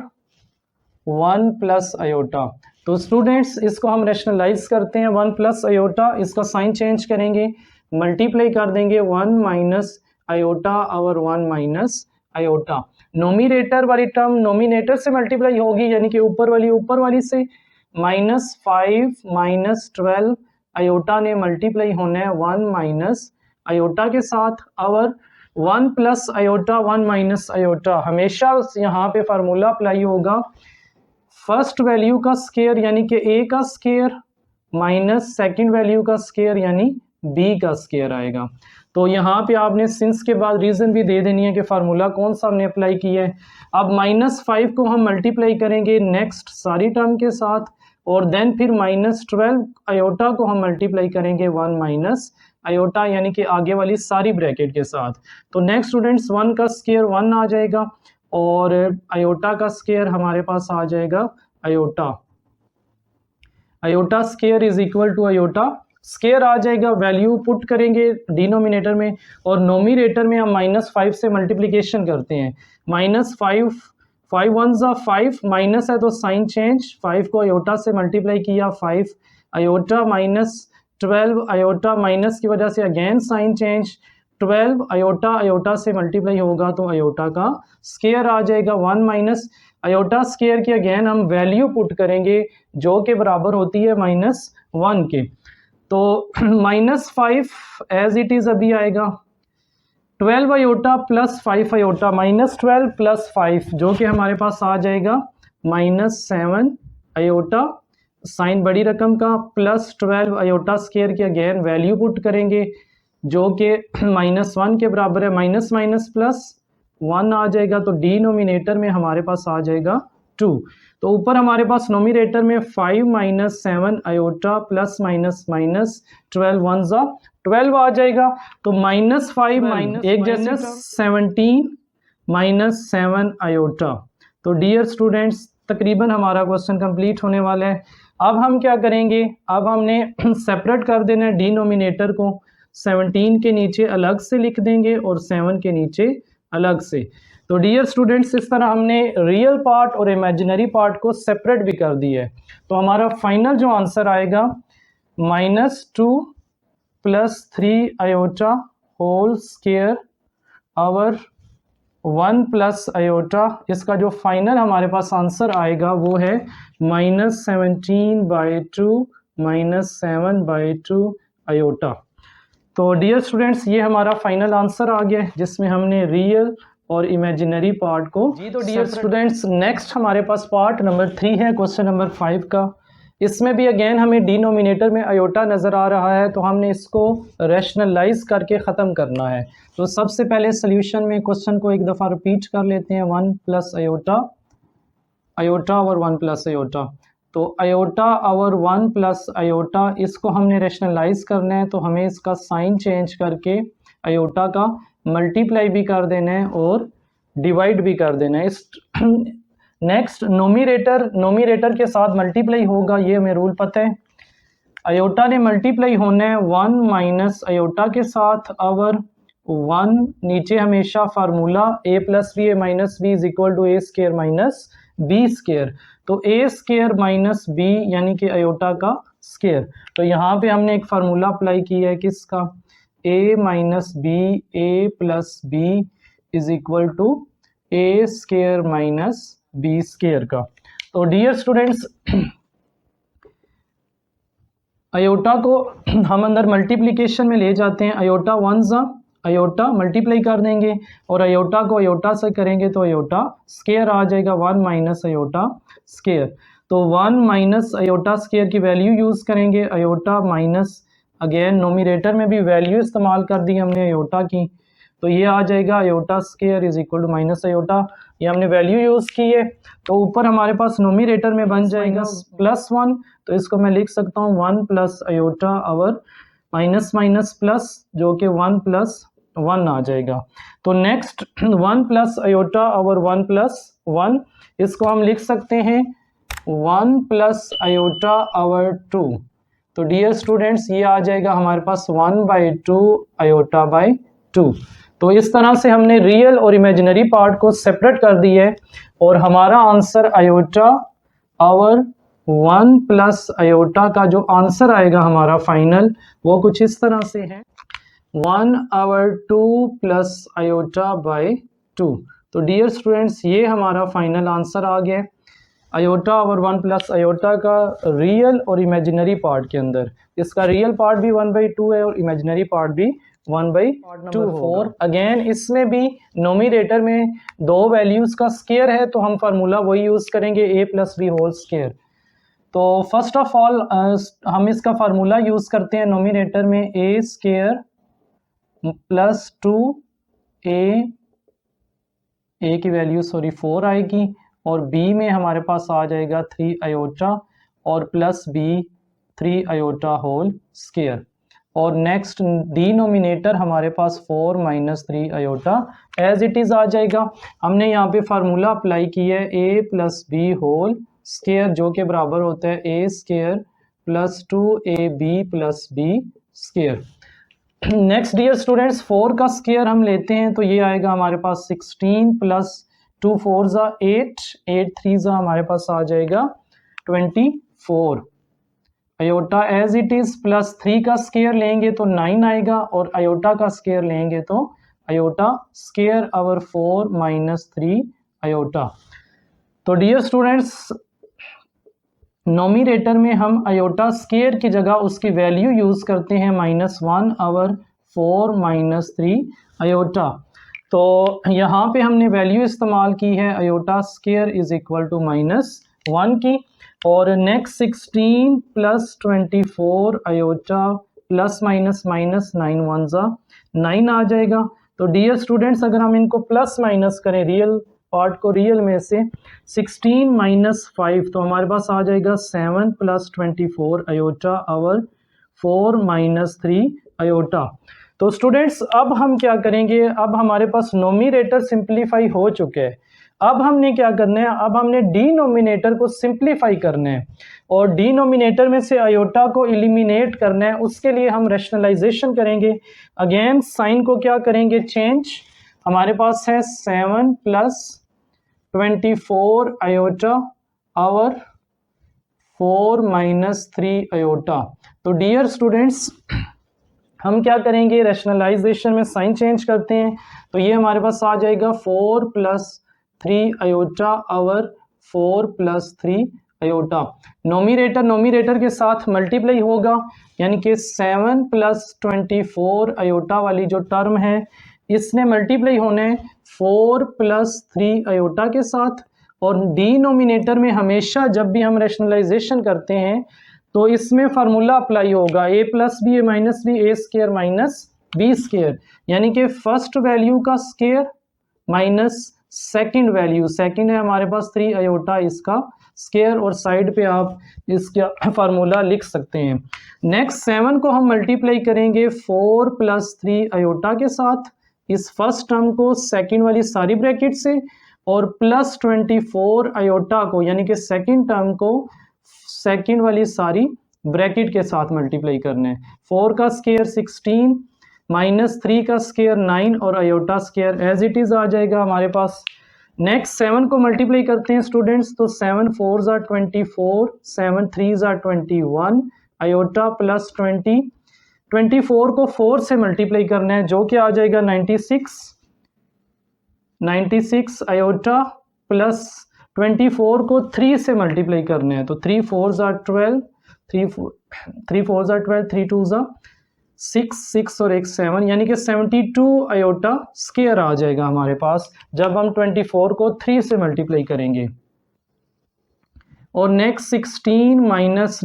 1 + आयोटा। तो स्टूडेंट्स इसको हम रैशनलाइज करते हैं, 1 + आयोटा इसका साइन चेंज करेंगे, मल्टीप्लाई कर देंगे 1 - आयोटा आवर 1 - आयोटा। नोमिनेटर वाली टर्म नोमिनेटर से मल्टीप्लाई होगी, यानी कि ऊपर वाली से। -5 - 12 आयोटा ने मल्टीप्लाई होना है 1 - आयोटा के साथ, आवर 1 + आयोटा 1 - आयोटा। हमेशा यहाँ पे फार्मूला अप्लाई होगा फर्स्ट वैल्यू का स्केयर यानी कि a का स्केयर माइनस सेकंड वैल्यू का स्केयर यानी b का स्केयर आएगा। तो यहाँ पे आपने सिंस के बाद रीज़न भी दे देनी है कि फार्मूला कौन सा हमने अप्लाई किया है। अब -5 को हम मल्टीप्लाई करेंगे नेक्स्ट सारी टर्म के साथ और देन फिर -12 आयोटा को हम मल्टीप्लाई करेंगे 1 - आयोटा यानी कि आगे वाली सारी ब्रैकेट के साथ। तो नेक्स्ट स्टूडेंट्स 1 का स्केयर 1 आ जाएगा और आयोटा का स्केयर हमारे पास आ जाएगा iota. Iota square is equal to iota square आ जाएगा, वैल्यू पुट करेंगे डिनोमिनेटर में और नोमिनेटर में हम -5 से मल्टीप्लिकेशन करते हैं। -5 5 1 ज़ा 5 माइनस है तो साइन चेंज, 5 को आयोटा से मल्टीप्लाई किया 5 आयोटा -12 आयोटा माइनस की वजह से again sine change, 12 iota iota से मल्टीप्लाई होगा तो आयोटा का स्केयर आ जाएगा 1 - आयोटा स्केयर की अगेन हम वैल्यू पुट करेंगे जो कि बराबर होती है -1 के। तो -5 एज इट इज़ अभी आएगा 12 आयोटा प्लस 5 आयोटा -12 + 5 जो कि हमारे पास आ जाएगा -7 आयोटा साइन बड़ी रकम का प्लस 12 आयोटा स्केयर की अगेन वैल्यू पुट करेंगे जो कि -1 के बराबर है, माइनस माइनस प्लस 1 आ जाएगा तो डिनोमिनेटर में हमारे पास आ जाएगा 2। तो ऊपर हमारे पास नोमिनेटर में 5 - 7 आयोटा प्लस माइनस माइनस 12 1 ज़ा 12 आ जाएगा तो -5 एक जैसे 17 - 7 आयोटा। तो डियर स्टूडेंट्स तकरीबन हमारा क्वेश्चन कंप्लीट होने वाला है। अब हम क्या करेंगे, अब हमने सेपरेट कर देना है डिनोमिनेटर को, 17 के नीचे अलग से लिख देंगे और 7 के नीचे अलग से। तो डियर स्टूडेंट्स, इस तरह हमने रियल पार्ट और इमेजिनरी पार्ट को सेपरेट भी कर दिया है। तो हमारा फाइनल जो आंसर आएगा -2 + 3 iota whole square over 1 + iota, इसका जो फाइनल हमारे पास आंसर आएगा वो है -17/2 -7/2 आयोटा। तो डियर स्टूडेंट्स, ये हमारा फाइनल आंसर आ गया है जिसमें हमने रियल और इमेजिनरी पार्ट को जी। तो डियर स्टूडेंट्स, नेक्स्ट हमारे पास पार्ट नंबर 3 है, क्वेश्चन नंबर 5 का। इसमें भी अगेन हमें डिनोमिनेटर में आयोटा नज़र आ रहा है, तो हमने इसको रैशनलाइज करके ख़त्म करना है। तो सबसे पहले सोल्यूशन में क्वेश्चन को एक दफ़ा रिपीट कर लेते हैं, 1 + आयोटा, आयोटा और 1 + आयोटा। तो आयोटा और 1 + आयोटा, इसको हमने रैशनलाइज करना है, तो हमें इसका साइन चेंज करके आयोटा का मल्टीप्लाई भी कर देना है और डिवाइड भी कर देना है। इस नेक्स्ट नोमिनेटर के साथ मल्टीप्लाई होगा, ये हमें रूल पता है। आयोटा ने मल्टीप्लाई होना है 1 - आयोटा के साथ, और 1 नीचे हमेशा formula a + b a - b = a² - b²। तो a² - b यानी कि आयोटा का स्क्वायर। तो यहाँ पे हमने एक फार्मूला अप्लाई किया है किसका, a - b a + b = a² - b² का। तो डियर स्टूडेंट्स, आयोटा को हम अंदर मल्टीप्लिकेशन में ले जाते हैं, आयोटा 1 आयोटा मल्टीप्लाई कर देंगे और आयोटा को आयोटा से करेंगे तो आयोटा स्क्वायर आ जाएगा, 1 - आयोटा स्क्वायर। तो 1 - आयोटा स्क्वायर की वैल्यू यूज़ करेंगे, आयोटा माइनस, अगेन नोमिनेटर में भी वैल्यू इस्तेमाल कर दी हमने आयोटा की, तो ये आ जाएगा आयोटा स्क्वायर = आयोटा, ये हमने वैल्यू यूज़ की है। तो ऊपर हमारे पास नोमिनेटर में बन जाएगा +1, तो इसको मैं लिख सकता हूँ 1 + आयोटा और माइनस माइनस प्लस, जो कि 1 + 1 आ जाएगा। तो नेक्स्ट 1 + आयोटा और 1 + 1, इसको हम लिख सकते हैं 1 + आयोटा और 2। तो डियर स्टूडेंट्स, ये आ जाएगा हमारे पास 1/2 आयोटा बाई 2। तो इस तरह से हमने रियल और इमेजिनरी पार्ट को सेपरेट कर दिया है और हमारा आंसर आयोटा और 1 + आयोटा का जो आंसर आएगा हमारा फाइनल, वो कुछ इस तरह से है 1/2 + आयोटा बाई 2। तो डियर स्टूडेंट्स, ये हमारा फाइनल आंसर आ गया आयोटा और 1 + आयोटा का रियल और इमेजिनरी पार्ट के अंदर। इसका रियल पार्ट भी 1/2 है और इमेजिनरी पार्ट भी 1/2 4। अगेन इसमें भी नोमिनेटर में दो वैल्यूज़ का स्क्वायर है, तो हम फार्मूला वही यूज़ करेंगे a + b होल स्क्वायर। तो फर्स्ट ऑफ ऑल हम इसका फार्मूला यूज़ करते हैं नोमिनेटर में a² + 2a की वैल्यू 4 आएगी और b में हमारे पास आ जाएगा 3 आयोटा और plus b 3 iota whole square. और नेक्स्ट डिनोमिनेटर हमारे पास 4 - 3 आयोटा एज इट इज़ आ जाएगा। हमने यहाँ पे फार्मूला अप्लाई किया है a + b होल स्क्वायर, जो के बराबर होता है a² + 2ab + b²। Next dear students, 4 का स्क्वायर हम लेते हैं तो ये आएगा हमारे पास 16 + 2 4 8, 8 3 हमारे पास आ जाएगा 24 iota as it is, plus 3 का स्क्वायर लेंगे तो 9 आएगा और आयोटा का स्क्वायर लेंगे तो आयोटा स्क्वायर और 4 - 3 आयोटा। तो डियर स्टूडेंट्स, नोमिनेटर में हम आयोटा स्क्वायर की जगह उसकी वैल्यू यूज़ करते हैं -1 और 4 - 3 आयोटा। तो यहाँ पे हमने वैल्यू इस्तेमाल की है आयोटा स्क्वायर = -1 की। और next 16 + 24 iota plus minus minus 9 1 9 आ जाएगा। तो डियर स्टूडेंट्स, अगर हम इनको प्लस माइनस करें रियल पार्ट को रियल में से 16 - 5, तो हमारे पास आ जाएगा 7 + 24 आयोटा और 4 - 3 आयोटा। तो स्टूडेंट्स, अब हम क्या करेंगे, अब हमारे पास नोमिनेटर सिंप्लीफाई हो चुके हैं। अब हमने क्या करना है, अब हमने डिनोमिनेटर को सिंप्लीफाई करना है और डिनोमिनेटर में से आयोटा को एलिमिनेट करना है। उसके लिए हम रैशनलाइजेशन करेंगे। अगेन साइन को क्या करेंगे, चेंज। हमारे पास है 7 + 24 आयोटा और 4 - 3 आयोटा। तो डियर स्टूडेंट्स, हम क्या करेंगे, रैशनलाइजेशन में साइन चेंज करते हैं। तो ये हमारे पास आ जाएगा 4 + 3 आयोटा और 4 + 3 आयोटा। नोमिनेटर के साथ मल्टीप्लाई होगा, यानी कि 7 + 24 आयोटा वाली जो टर्म है इसने मल्टीप्लाई होना है 4 + 3 आयोटा के साथ। और डिनोमिनेटर में हमेशा जब भी हम रैशनलाइजेशन करते हैं तो इसमें फार्मूला अप्लाई होगा, a + b - a² - b², यानी कि फर्स्ट वैल्यू का square minus second value, second है हमारे पास 3 आयोटा, इसका स्क्वायर, और साइड पे आप इसका फार्मूला लिख सकते हैं। नेक्स्ट 7 को हम मल्टीप्लाई करेंगे 4 + 3 आयोटा के साथ, इस फर्स्ट टर्म को सेकंड वाली सारी ब्रैकेट से, और प्लस 24 आयोटा को यानी कि सेकंड टर्म को सेकंड वाली सारी ब्रैकेट के साथ मल्टीप्लाई करना है। 4 का स्क्वायर 16 -3 का स्क्वायर 9 और iota square as it is आ जाएगा हमारे पास। नेक्स्ट 7 को मल्टीप्लाई करते हैं स्टूडेंट्स, तो 7 4 ज़ा 24, 7 3 ज़ा 21 आयोटा प्लस 20, 24 को 4 से मल्टीप्लाई करना है जो कि आ जाएगा 96 आयोटा प्लस 24 को 3 से मल्टीप्लाई करना है, तो 3 4 ज़ा 12, 3 4 ज़ा 12, 3 2 ज़ा 6 और 1 7, यानी कि 72 आयोटा स्क्वायर आ जाएगा हमारे पास जब हम 24 को 3 से मल्टीप्लाई करेंगे। और नेक्स्ट 16 -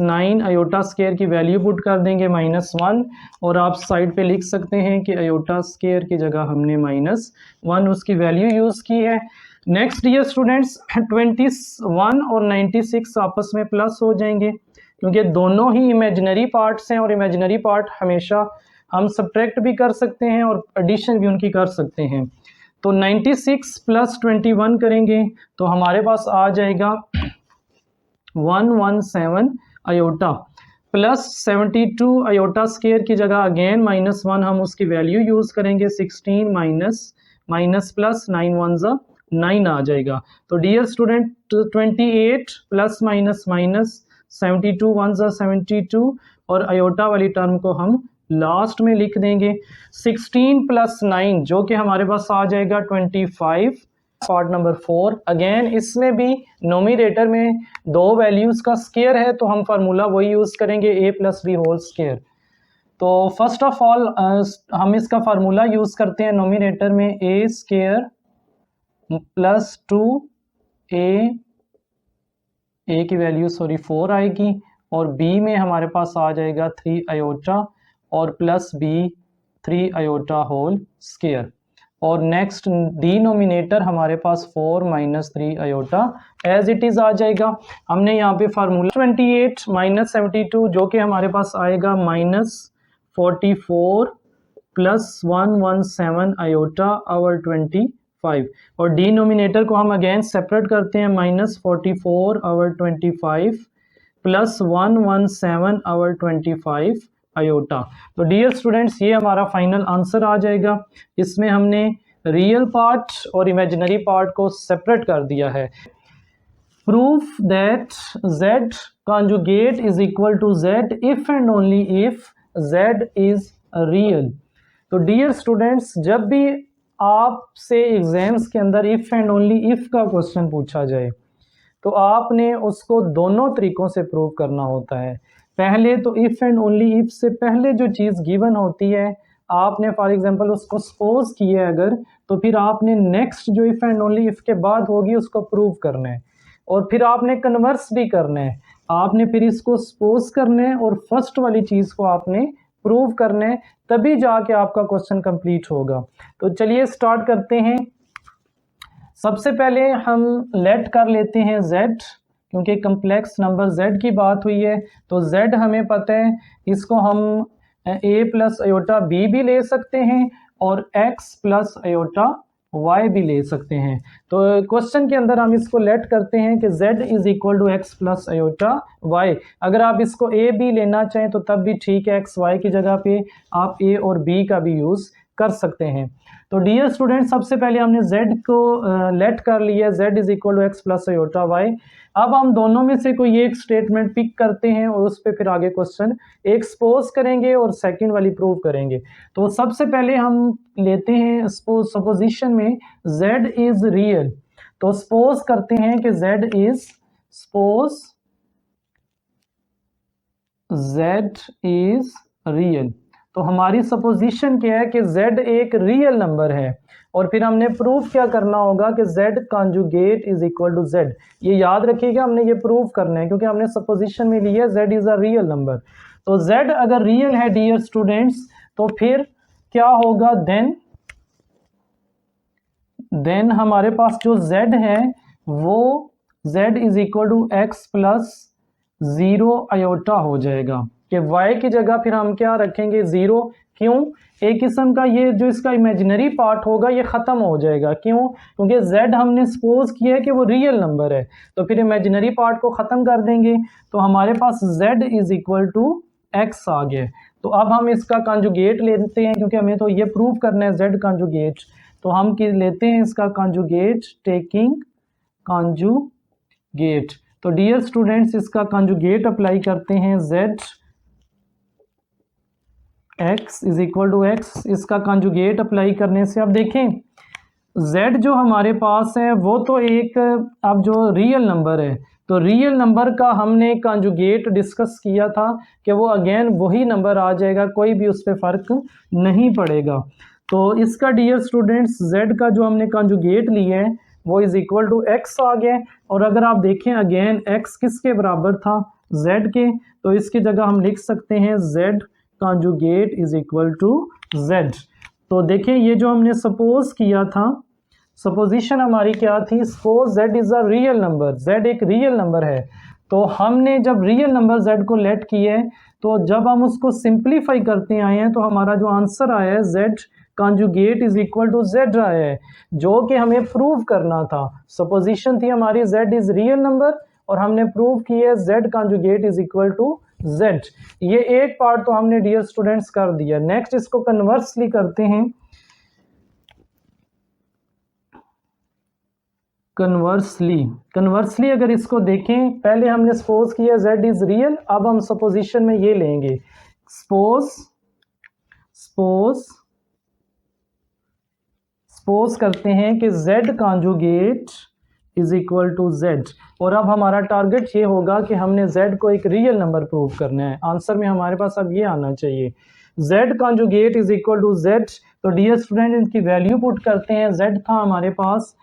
9 आयोटा स्क्वायर की वैल्यू पुट कर देंगे -1, और आप साइड पे लिख सकते हैं कि आयोटा स्क्वायर की जगह हमने -1 उसकी वैल्यू यूज़ की है। नेक्स्ट डियर स्टूडेंट्स, 21 और 96 आपस में प्लस हो जाएंगे क्योंकि दोनों ही इमेजिनरी पार्ट्स हैं, और इमेजिनरी पार्ट हमेशा हम सब्ट्रैक्ट भी कर सकते हैं और एडिशन भी उनकी कर सकते हैं। तो 96 + 21 करेंगे तो हमारे पास आ जाएगा 117 आयोटा प्लस 72 आयोटा स्क्वायर की जगह अगेन -1 हम उसकी वैल्यू यूज़ करेंगे, 16 माइनस प्लस 9 1 ज़ा 9 आ जाएगा। तो डियर स्टूडेंट 28 प्लस माइनस 72 1 ज़ा 72, और आयोटा वाली टर्म को हम लास्ट में लिख देंगे। 16 + 9 जो कि हमारे पास आ जाएगा 25। पार्ट नंबर 4, अगेन इसमें भी नोमिनेटर में दो वैल्यूज़ का स्क्वायर है तो हम फार्मूला वही यूज़ करेंगे, a + b होल स्क्वायर। तो फर्स्ट ऑफ ऑल हम इसका फार्मूला यूज़ करते हैं नोमिनेटर में a² + 2a की वैल्यू 4 आएगी, और b में हमारे पास आ जाएगा 3 आयोटा और plus b 3 iota whole square. और नेक्स्ट डिनोमिनेटर हमारे पास 4 - 3 आयोटा एज इट इज़ आ जाएगा। हमने यहाँ पे फार्मूला 28 - 72 जो कि हमारे पास आएगा -44 + 117 आयोटा और 25, और डिनोमिनेटर को हम अगेन सेपरेट करते हैं, -44 और 25 + 117 और 25 आयोटा। तो डियर स्टूडेंट्स, ये हमारा फाइनल आंसर आ जाएगा। इसमें हमने रियल पार्ट और इमेजिनरी पार्ट को सेपरेट कर दिया है। Proof that z conjugate is equal to z if and only if z is real। तो डियर स्टूडेंट्स, जब भी आपसे एग्जाम्स के अंदर इफ़ एंड ओनली इफ़ का क्वेश्चन पूछा जाए तो आपने उसको दोनों तरीक़ों से प्रूव करना होता है। पहले तो इफ़ एंड ओनली इफ़ से पहले जो चीज़ गिवन होती है आपने फॉर एग्जांपल उसको सपोज किया है अगर, तो फिर आपने नेक्स्ट जो इफ़ एंड ओनली इफ़ के बाद होगी उसको प्रूव करना है, और फिर आपने कन्वर्स भी करना है। आपने फिर इसको सपोज करना है और फर्स्ट वाली चीज़ को आपने प्रूव करना है, तभी जाके आपका क्वेश्चन कंप्लीट होगा। तो चलिए स्टार्ट करते हैं। सबसे पहले हम लेट कर लेते हैं z, क्योंकि कम्प्लेक्स नंबर z की बात हुई है तो z हमें पता है, इसको हम a + आयोटा b भी ले सकते हैं और x + आयोटा y भी ले सकते हैं। तो क्वेश्चन के अंदर हम इसको लेट करते हैं कि z is equal to x plus iota y। अगर आप इसको a b लेना चाहें तो तब भी ठीक है, x y की जगह पे आप a और b का भी यूज़ कर सकते हैं। तो डियर स्टूडेंट, सबसे पहले हमने z को लेट कर लिया, z is equal to x plus iota y। अब हम दोनों में से कोई एक स्टेटमेंट पिक करते हैं और उस पर फिर आगे क्वेश्चन एक सपोज करेंगे और सेकंड वाली प्रूव करेंगे। तो सबसे पहले हम लेते हैं सपोजिशन में z इज रियल। तो सपोज करते हैं कि z इज रियल। तो हमारी सपोजिशन क्या है कि z एक रियल नंबर है, और फिर हमने प्रूफ क्या करना होगा कि z conjugate is equal to z। ये याद रखिएगा, हमने ये प्रूफ करना है क्योंकि हमने सपोजिशन में लिया z is a real number. तो z अगर रियल है डियर स्टूडेंट्स, तो फिर क्या होगा, देन हमारे पास जो z है वो z is equal to x plus 0 iota हो जाएगा कि y की जगह फिर हम क्या रखेंगे, 0। क्यों? एक किस्म का ये जो इसका इमेजिनरी पार्ट होगा ये ख़त्म हो जाएगा। क्यों? क्योंकि z हमने सपोज किया है कि वो रियल नंबर है, तो फिर इमेजिनरी पार्ट को ख़त्म कर देंगे तो हमारे पास z is equal to x आ गया। तो अब हम इसका कॉन्जुगेट लेते हैं क्योंकि हमें तो ये प्रूव करना है z कॉन्जुगेट। तो हम लेते हैं इसका कॉन्जुगेट, टेकिंग कॉन्जुगेट। तो डियर स्टूडेंट्स, इसका कॉन्जुगेट अप्लाई करते हैं, z x is equal to x। इसका कॉन्जुगेट अप्लाई करने से अब देखें z जो हमारे पास है वो तो एक अब जो रियल नंबर है, तो रियल नंबर का हमने कॉन्जुगेट डिस्कस किया था कि वो अगेन वही नंबर आ जाएगा, कोई भी उस पर फ़र्क नहीं पड़ेगा। तो इसका डियर स्टूडेंट्स z का जो हमने कॉन्जुगेट लिया है वो इज इक्वल टू x आ गया। और अगर आप देखें अगेन x किसके बराबर था, z के, तो इसकी जगह हम लिख सकते हैं z conjugate is equal to z। तो देखें ये जो हमने सपोज किया था, सपोजिशन हमारी क्या थी, suppose z is a real number, z एक रियल नंबर है। तो हमने जब रियल नंबर z को लेट किया है, तो जब हम उसको सिंप्लीफाई करते आए हैं तो हमारा जो आंसर आया है z conjugate is equal to z आया है, जो कि हमें प्रूव करना था। सपोजिशन थी हमारी z इज रियल नंबर और हमने प्रूव किया z conjugate is equal to z। ये एक पार्ट तो हमने डियर स्टूडेंट्स कर दिया। नेक्स्ट इसको कन्वर्सली करते हैं। कन्वर्सली अगर इसको देखें, पहले हमने सपोज किया z इज रियल, अब हम सपोजिशन में ये लेंगे, सपोज करते हैं कि z conjugate is equal to z। और अब हमारा टारगेट ये होगा कि हमने z को एक रियल नंबर प्रूव करना है। आंसर में हमारे पास अब ये आना चाहिए, z conjugate is equal to z। तो डियर स्टूडेंट, इनकी वैल्यू पुट करते हैं। z था हमारे पास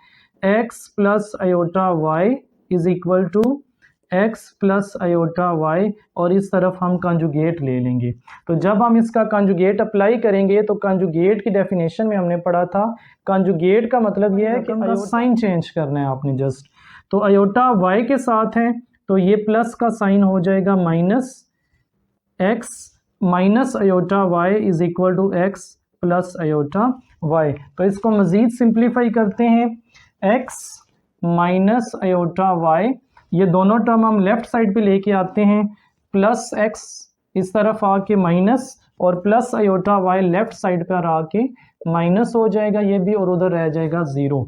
x plus iota y is equal to x plus iota y, और इस तरफ हम कॉन्जुगेट ले लेंगे। तो जब हम इसका कॉन्जुगेट अप्लाई करेंगे, तो कॉन्जुगेट की डेफिनेशन में हमने पढ़ा था, कॉन्जुगेट का मतलब यह है कि साइन चेंज करना है आपने जस्ट। तो आयोटा y के साथ है तो ये प्लस का साइन हो जाएगा minus x minus iota y is equal to x plus iota y। तो इसको मज़ीद सिंप्लीफाई करते हैं, x माइनस आयोटा y, ये दोनों टर्म हम लेफ्ट साइड पे लेके आते हैं, प्लस x इस तरफ आके माइनस, और plus iota y left side पर आके माइनस हो जाएगा ये भी, और उधर रह जाएगा 0।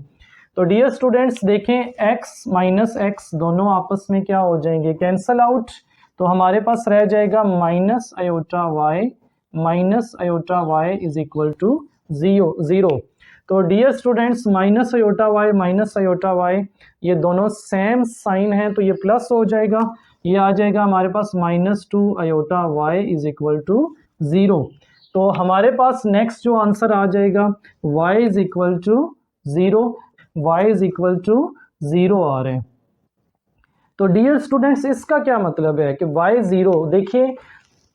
तो डियर स्टूडेंट्स देखें, x माइनस x दोनों आपस में क्या हो जाएंगे, कैंसल आउट। तो हमारे पास रह जाएगा minus iota y is equal to 0। तो dear students, minus iota y ये दोनों सेम साइन है, तो ये प्लस हो जाएगा, ये आ जाएगा हमारे पास -2 iota y is equal to 0। तो हमारे पास नेक्स्ट जो आंसर आ जाएगा y is equal to 0, y is equal to 0 आ रहे हैं। तो डियर स्टूडेंट्स, इसका क्या मतलब है कि y 0, देखिए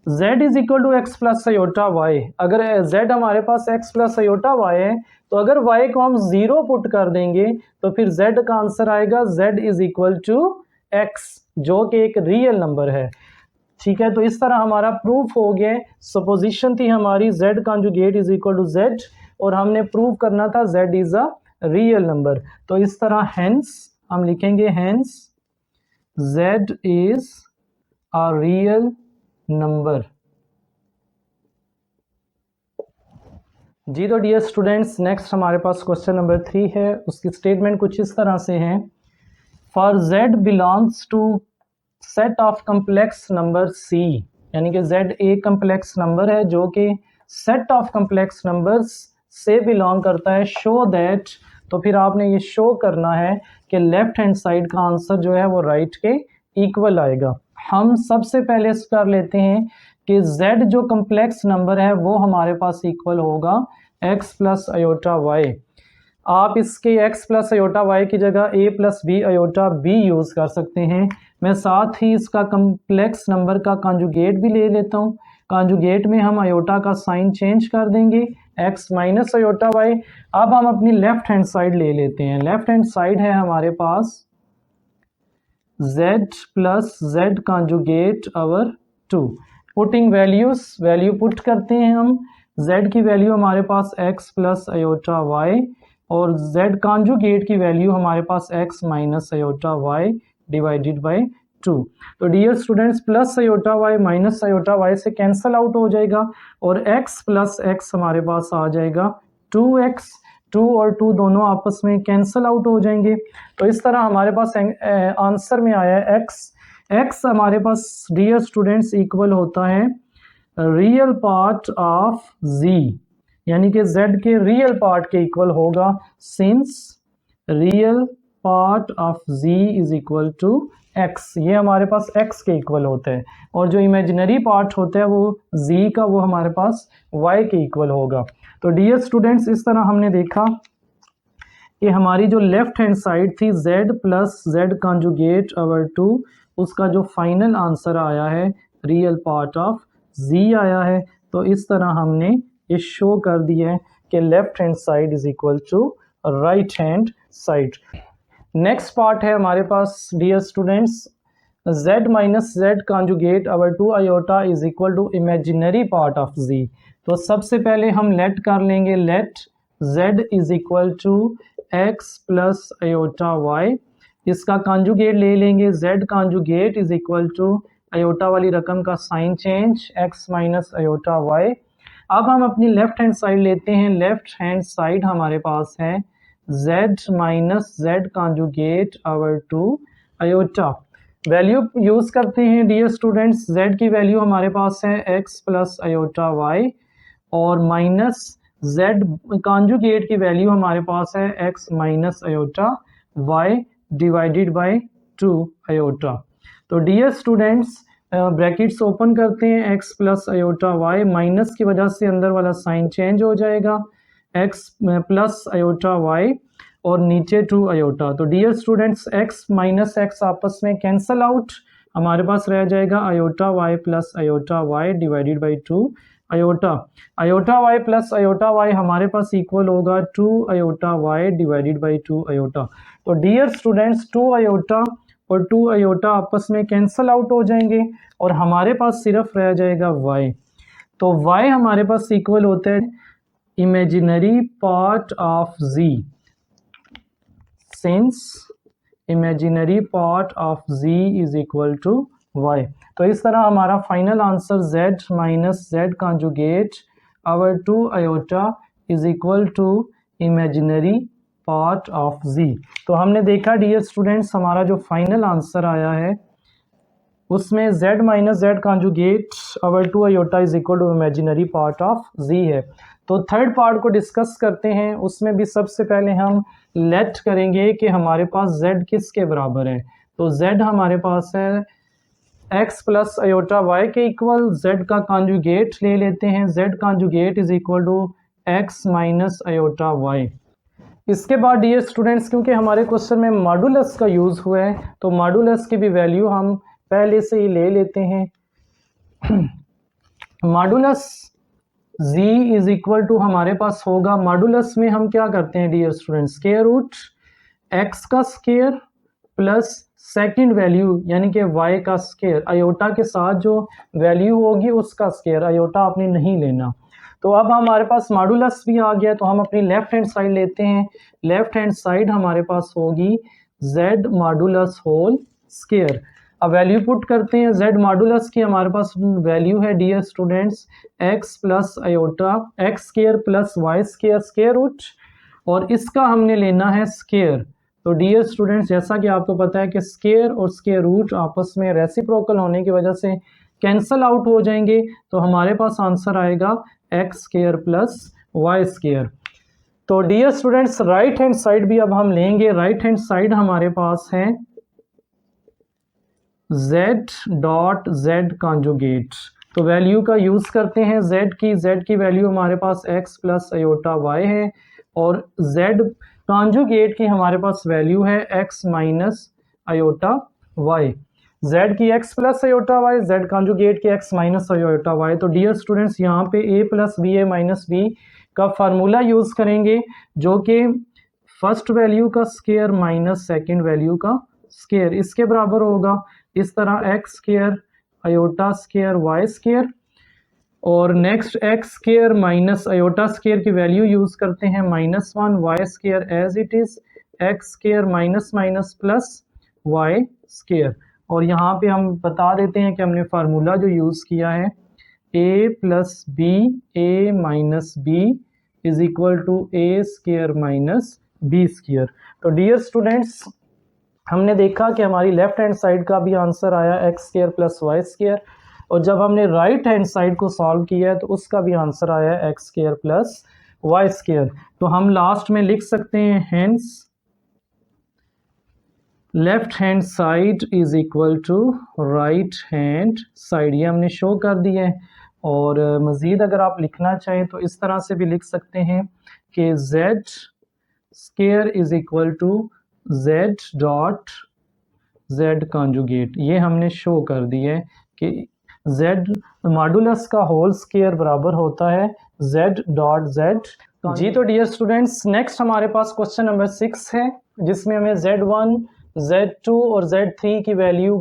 z is equal to x plus iota y, अगर z हमारे पास x प्लस आयोटा y है, तो अगर y को हम 0 पुट कर देंगे तो फिर z का आंसर आएगा z is equal to x, जो कि एक रियल नंबर है। ठीक है, तो इस तरह हमारा प्रूफ हो गया। सपोजिशन थी हमारी z conjugate is equal to z, और हमने प्रूव करना था z is a real number. तो इस तरह हेंस हम लिखेंगे hence z is a real number. जी तो डियर स्टूडेंट्स, नेक्स्ट हमारे पास क्वेश्चन नंबर 3 है। उसकी स्टेटमेंट कुछ इस तरह से है, for z belongs to set of complex number c, यानी कि z एक कम्प्लेक्स नंबर है जो कि सेट ऑफ कम्प्लेक्स नंबर्स से बिलोंग करता है। शो दैट, तो फिर आपने ये शो करना है कि लेफ्ट हैंड साइड का आंसर जो है वो राइट के इक्वल आएगा। हम सबसे पहले कर लेते हैं कि z जो कम्प्लेक्स नंबर है वो हमारे पास इक्वल होगा x प्लस अयोटा वाई। आप इसके x प्लस अयोटा वाई की जगह a plus b iota b use कर सकते हैं। मैं साथ ही इसका कम्प्लेक्स नंबर का कॉन्जुगेट भी ले लेता हूँ। कॉन्जुगेट में हम अयोटा का साइन चेंज कर देंगे, x माइनस अयोटा वाई। अब हम अपनी लेफ्ट हैंड साइड ले लेते हैं। लेफ्ट हैंड साइड है हमारे पास z plus z conjugate over 2। Putting values, value put करते हैं हम। z की वैल्यू हमारे पास x प्लस अयोटा वाई और z कॉन्जुगेट की वैल्यू हमारे पास x minus iota y divided by 2। तो dear students, plus iota y minus iota y से कैंसल आउट हो जाएगा और x प्लस x हमारे पास आ जाएगा 2x। 2 और 2 दोनों आपस में कैंसल आउट हो जाएंगे। तो इस तरह हमारे पास आंसर में आया है x हमारे पास डियर स्टूडेंट्स इक्वल होता है रियल पार्ट ऑफ z, यानी कि z के रियल पार्ट के इक्वल होगा, since real part of z is equal to x। ये हमारे पास x के इक्वल होता है और जो इमेजिनरी पार्ट होता है वो z का, वो हमारे पास y के इक्वल होगा। तो डियर स्टूडेंट्स, इस तरह हमने देखा कि हमारी जो लेफ्ट हैंड साइड थी z plus z conjugate over 2, उसका जो फाइनल आंसर आया है रियल पार्ट ऑफ z आया है। तो इस तरह हमने ये शो कर दिया है कि left hand side is equal to right hand side. Next part है हमारे पास dear students, z minus z conjugate over 2 iota is equal to imaginary part of z। तो सबसे पहले हम लेट कर लेंगे, let z is equal to x plus iota y। इसका कॉन्जुगेट ले लेंगे, z conjugate is equal to iota वाली रकम का sign change x minus iota y। अब हम अपनी लेफ्ट हैंड साइड लेते हैं। लेफ्ट हैंड साइड हमारे पास है z minus z conjugate over 2 iota. Value use करते हैं डियर स्टूडेंट्स, z की वैल्यू हमारे पास है x प्लस अयोटा y और माइनस z कॉन्जुगेट की वैल्यू हमारे पास है x minus iota y divided by 2 iota. तो डियर स्टूडेंट्स, ब्रैकेट्स ओपन करते हैं, x plus iota y, minus की वजह से अंदर वाला साइन चेंज हो जाएगा, x प्लस अयोटा y और नीचे 2 अयोटा। तो dear students, x minus x आपस में कैंसल आउट, हमारे पास रह जाएगा iota y plus iota y divided by 2 iota. Iota y plus iota y हमारे पास इक्वल होगा 2 iota y divided by 2 iota. तो डियर स्टूडेंट्स, 2 अयोटा और 2 अयोटा आपस में कैंसल आउट हो जाएंगे और हमारे पास सिर्फ रह जाएगा y। तो y हमारे पास इक्वल होता है imaginary part of z, since imaginary part of z is equal to y। तो इस तरह हमारा final answer z minus z conjugate over 2 iota is equal to imaginary part of z। तो हमने देखा डियर स्टूडेंट्स, हमारा जो फाइनल आंसर आया है उसमें z minus z conjugate over 2 iota is equal to imaginary part of z है। तो थर्ड पार्ट को डिस्कस करते हैं। उसमें भी सबसे पहले हम लेट करेंगे कि हमारे पास z किसके बराबर है। तो z हमारे पास है x प्लस अयोटा y के इक्वल, z का कॉन्जुगेट ले लेते हैं, z conjugate is equal to x minus iota y। इसके बाद डियर स्टूडेंट्स, क्योंकि हमारे क्वेश्चन में मॉडुलस का यूज़ हुआ है तो मॉडुलस की भी वैल्यू हम पहले से ही ले लेते हैं। Modulus z is equal to हमारे पास होगा, मॉडुलस में हम क्या करते हैं dear students, square root x का स्क्वायर प्लस सेकंड वैल्यू यानी कि y का स्क्वायर, अयोटा के साथ जो वैल्यू होगी उसका स्क्वायर, अयोटा आपने नहीं लेना। तो अब हमारे पास मॉडुलस भी आ गया, तो हम अपनी लेफ्ट हैंड साइड लेते हैं। लेफ्ट हैंड साइड हमारे पास होगी z मॉडुलस होल स्क्वायर। अब वैल्यू पुट करते हैं। z मॉडुलस की हमारे पास वैल्यू है dear students x plus iota x square plus y square square root, और इसका हमने लेना है स्क्वायर। तो डियर स्टूडेंट्स, जैसा कि आपको पता है कि स्क्वायर और स्क्वायर रूट आपस में रेसिप्रोकल होने की वजह से कैंसल आउट हो जाएंगे, तो हमारे पास आंसर आएगा x square plus y square. तो dear students, right hand side भी अब हम लेंगे। राइट हैंड साइड हमारे पास है z डॉट z कॉन्जुगेट। तो वैल्यू का यूज करते हैं। z की वैल्यू हमारे पास x प्लस आयोटा y है, और z कॉन्जुगेट की हमारे पास वैल्यू है x minus iota y। z की x plus iota y, z conjugate की x माइनस आयोटा y। तो डियर स्टूडेंट्स, यहाँ पे a plus b a minus b का फार्मूला यूज करेंगे, जो कि फर्स्ट वैल्यू का स्क्वायर माइनस सेकेंड वैल्यू का स्क्वायर, इसके बराबर होगा। इस तरह x square iota square y square, और next x square minus iota square की वैल्यू यूज करते हैं -1, y square as it is x square minus minus plus y square. और यहाँ पे हम बता देते हैं कि हमने फार्मूला जो यूज किया है a plus b a minus b is equal to a square minus b square. तो डियर स्टूडेंट्स, हमने देखा कि हमारी लेफ्ट हैंड साइड का भी आंसर आया x square plus y square, और जब हमने राइट हैंड साइड को सॉल्व किया है तो उसका भी आंसर आया x square plus y square. तो हम लास्ट में लिख सकते हैं hence left hand side is equal to right hand side. ये हमने शो कर दिया है। और मज़ीद अगर आप लिखना चाहें तो इस तरह से भी लिख सकते हैं कि z square is equal to z dot z conjugate. ये हमने शो कर दिया है कि z मॉडुलस का होल स्क्वायर बराबर होता है z डॉट z। जी, तो डियर स्टूडेंट्स, नेक्स्ट हमारे पास क्वेश्चन नंबर 6 है, जिसमें हमें z1 z2 और z3 की वैल्यू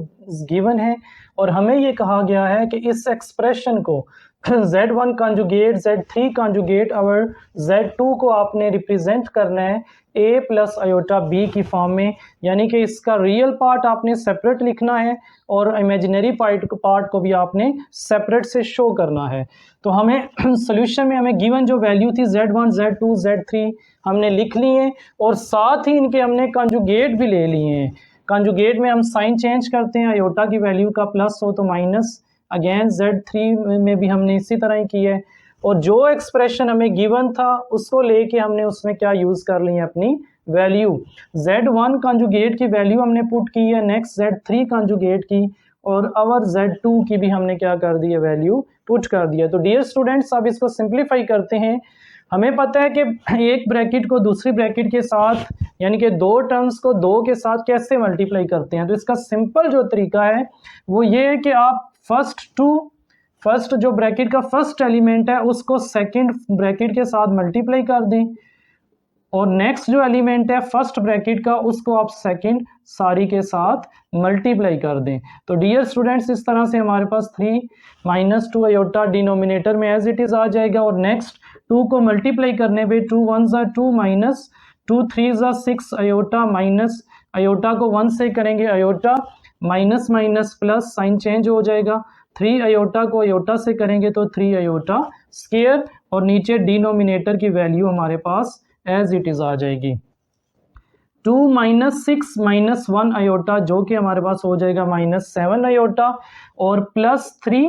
गिवन है, और हमें ये कहा गया है कि इस एक्सप्रेशन को z1 कॉन्जुगेट z3 कॉन्जुगेट और z2 को आपने रिप्रेजेंट करना है a प्लस आयोटा b की फॉर्म में, यानी कि इसका रियल पार्ट आपने सेपरेट लिखना है और इमेजिनरी पार्ट को भी आपने सेपरेट से शो करना है। तो हमें सोल्यूशन में हमें गिवन जो वैल्यू थी z1 z2 z3 हमने लिख ली है, और साथ ही इनके हमने कॉन्जुगेट भी ले लिए हैं। कॉन्जुगेट में हम साइन चेंज करते हैं, आयोटा की वैल्यू का प्लस हो तो माइनस, अगेन z3 में भी हमने इसी तरह ही किया है, और जो एक्सप्रेशन हमें गिवन था उसको लेके हमने उसमें क्या यूज़ कर ली है अपनी वैल्यू। z1 कॉन्जुगेट की वैल्यू हमने पुट की है, नेक्स्ट z3 कॉन्जुगेट की, और अवर z2 की भी हमने क्या कर दी है वैल्यू पुट कर दिया। तो डियर स्टूडेंट्स, अब इसको सिंप्लीफाई करते हैं। हमें पता है कि एक ब्रैकेट को दूसरी ब्रैकेट के साथ, यानी कि दो टर्म्स को दो के साथ कैसे मल्टीप्लाई करते हैं। तो इसका सिंपल जो तरीका है वो ये है कि आप फर्स्ट जो ब्रैकेट का फर्स्ट एलिमेंट है उसको सेकंड ब्रैकेट के साथ मल्टीप्लाई कर दें, और नेक्स्ट जो एलिमेंट है फर्स्ट ब्रैकेट का उसको आप सेकंड सारी के साथ मल्टीप्लाई कर दें। तो डियर स्टूडेंट्स, इस तरह से हमारे पास 3 माइनस 2 आयोटा डिनोमिनेटर में एज इट इज आ जाएगा, और नेक्स्ट 2 को मल्टीप्लाई करने पे 2 1 ज़ा 2 माइनस 2 3 ज़ा 6 आयोटा माइनस आयोटा को 1 से करेंगे iota minus minus plus, sign change हो जाएगा। 3 आयोटा को आयोटा से करेंगे तो 3 आयोटा स्क्वायर, और नीचे डिनोमिनेटर की वैल्यू हमारे पास एज इट इज आ जाएगी 2 माइनस 6 माइनस 1 आयोटा, जो कि हमारे पास हो जाएगा -7 आयोटा, और प्लस 3,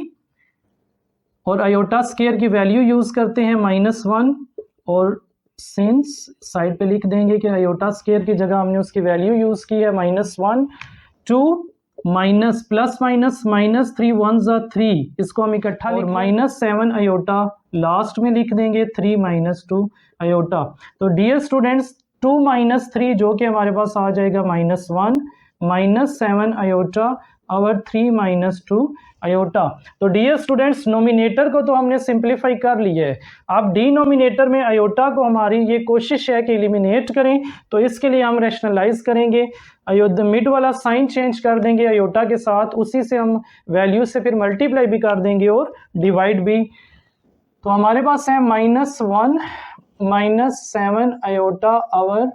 और आयोटा स्क्वायर की वैल्यू यूज करते हैं -1, और सिंस साइड पे लिख देंगे कि आयोटा स्क्वायर की जगह हमने उसकी वैल्यू यूज की है -1 2 माइनस प्लस माइनस -3 1 ज़ा 3, इसको हम इकट्ठा और -7 आयोटा लास्ट में लिख देंगे 3 माइनस 2 आयोटा। तो डियर स्टूडेंट्स, 2 माइनस 3 जो कि हमारे पास आ जाएगा -1 -7 आयोटा और 3 माइनस 2 आयोटा। तो डियर स्टूडेंट्स, नोमिनेटर को तो हमने सिंप्लीफाई कर लिया है, अब डिनोमिनेटर में आयोटा को हमारी ये कोशिश है कि एलिमिनेट करें। तो इसके लिए हम रैशनलाइज करेंगे, अयोध्या मिड वाला साइन चेंज कर देंगे आयोटा के साथ, उसी से हम वैल्यू से फिर मल्टीप्लाई भी कर देंगे और डिवाइड भी तो हमारे पास है -1 -7 आयोटा ओवर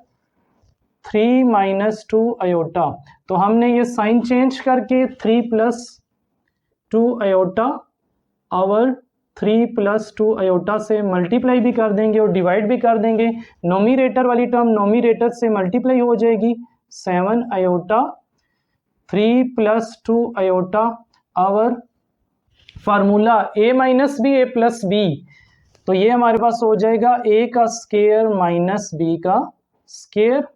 3 -2 आयोटा। तो हमने ये साइन चेंज करके 3 + 2 आयोटा ओवर 3 + 2 आयोटा से मल्टीप्लाई भी कर देंगे और डिवाइड भी कर देंगे। नोमिनेटर वाली टर्म नोमिनेटर से मल्टीप्लाई हो जाएगी, 7 iota 3 + 2 iota over formula a - b a + b, तो ये हमारे पास हो जाएगा a का स्क्वायर माइनस b का स्क्वायर।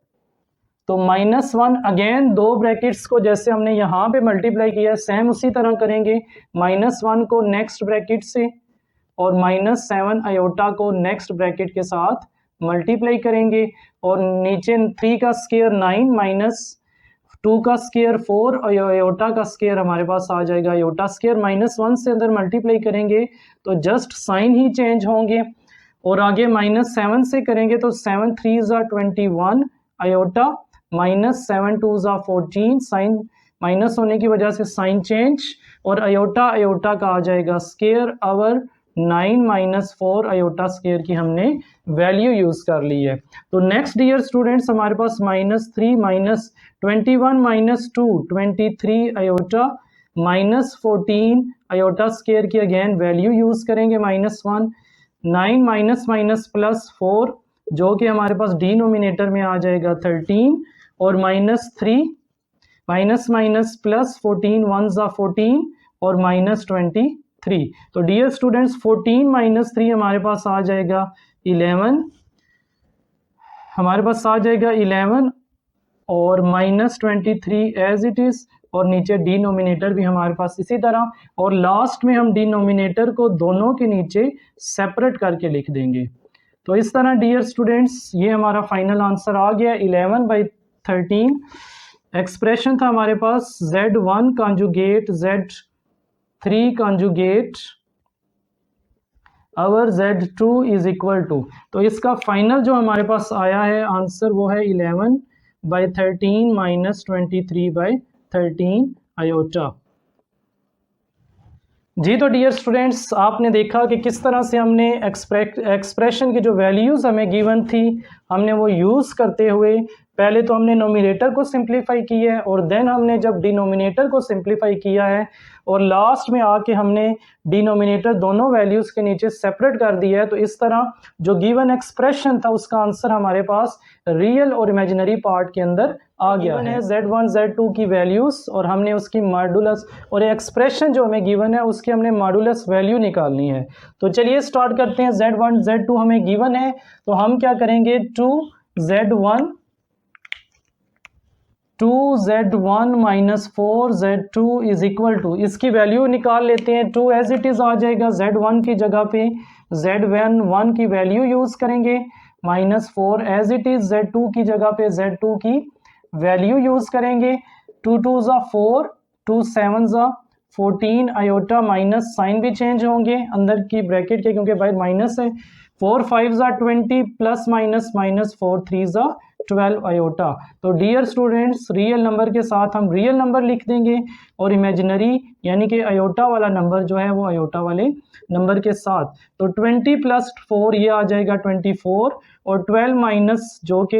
तो -1 अगेन दो ब्रैकेट्स को जैसे हमने यहाँ पे मल्टीप्लाई किया सेम उसी तरह करेंगे, -1 को नेक्स्ट ब्रैकेट से और -7 आयोटा को नेक्स्ट ब्रैकेट के साथ मल्टीप्लाई करेंगे और नीचे 3 का स्क्वायर 9 -2 का स्क्वायर 4 और आयोटा का स्क्वायर हमारे पास आ जाएगा। आयोटा स्क्वायर -1 से अंदर मल्टीप्लाई करेंगे तो जस्ट साइन ही चेंज होंगे और आगे -7 से करेंगे तो 7 3 ज़ा 21 आयोटा -7 2 ज़ा 14, साइन माइनस होने की वजह से साइन चेंज और आयोटा आयोटा का आ जाएगा स्क्वायर ओवर 9 - 4 आयोटा स्क्वायर की हमने वैल्यू यूज़ कर ली है। तो नेक्स्ट डियर स्टूडेंट्स हमारे पास -3 -21 - 2 23 आयोटा -14 आयोटा स्क्वायर की अगेन वैल्यू यूज़ करेंगे, -1 9 -+4 जो कि हमारे पास डिनोमिनेटर में आ जाएगा 13 और -3 +14 1 ज़ा 14 और -23। तो डियर स्टूडेंट्स 14 - 3 हमारे पास आ जाएगा 11, हमारे पास आ जाएगा 11 और -23 एज इट इज़ और नीचे डिनोमिनेटर भी हमारे पास इसी तरह और लास्ट में हम डिनोमिनेटर को दोनों के नीचे सेपरेट करके लिख देंगे। तो इस तरह डियर स्टूडेंट्स ये हमारा फाइनल आंसर आ गया 11/13। एक्सप्रेशन था हमारे पास Z1 conjugate Z3 conjugate over Z2 is equal to, तो इसका फाइनल जो हमारे पास आया है आंसर वो है 11/13 -23/13 आयोटा। जी तो डियर स्टूडेंट्स आपने देखा कि किस तरह से हमने एक्सप्रेशन की जो वैल्यूज़ हमें गिवन थी हमने वो यूज़ करते हुए पहले तो हमने नोमिनेटर को सिंप्लीफाई किया है और देन हमने जब डिनोमिनेटर को सिंप्लीफाई किया है और लास्ट में आके हमने डिनोमिनेटर दोनों वैल्यूज़ के नीचे सेपरेट कर दिया है। तो इस तरह जो गिवन एक्सप्रेशन था उसका आंसर हमारे पास रियल और इमेजिनरी पार्ट के अंदर आ गया है। Z1 Z2 की वैल्यूज़ और हमने उसकी मॉडुलस और एक्सप्रेशन जो हमें गिवन है उसकी हमने मॉडुलस वैल्यू निकालनी है। तो चलिए स्टार्ट करते हैं। Z1 Z2 हमें गिवन है तो हम क्या करेंगे 2Z1 - 4Z2 is equal to, इसकी वैल्यू निकाल लेते हैं। 2 एज इट इज़ आ जाएगा, Z1 की जगह पे Z1 की वैल्यू यूज़ करेंगे, -4 एज इट इज़ Z2 की जगह पे Z2 की वैल्यू यूज़ करेंगे। 2 2 ज़ा 4 2 7 ज़ा 14 आयोटा माइनस साइन भी चेंज होंगे अंदर की ब्रैकेट के क्योंकि बाहर माइनस है। 4 5 ज़ा 20 ± -4 3 ज़ा 12 आयोटा। तो डियर स्टूडेंट्स रियल नंबर के साथ हम रियल नंबर लिख देंगे और इमेजिनरी यानी कि आयोटा वाला नंबर जो है वो आयोटा वाले नंबर के साथ। तो 20 + 4 ये आ जाएगा 24 और 12 माइनस जो कि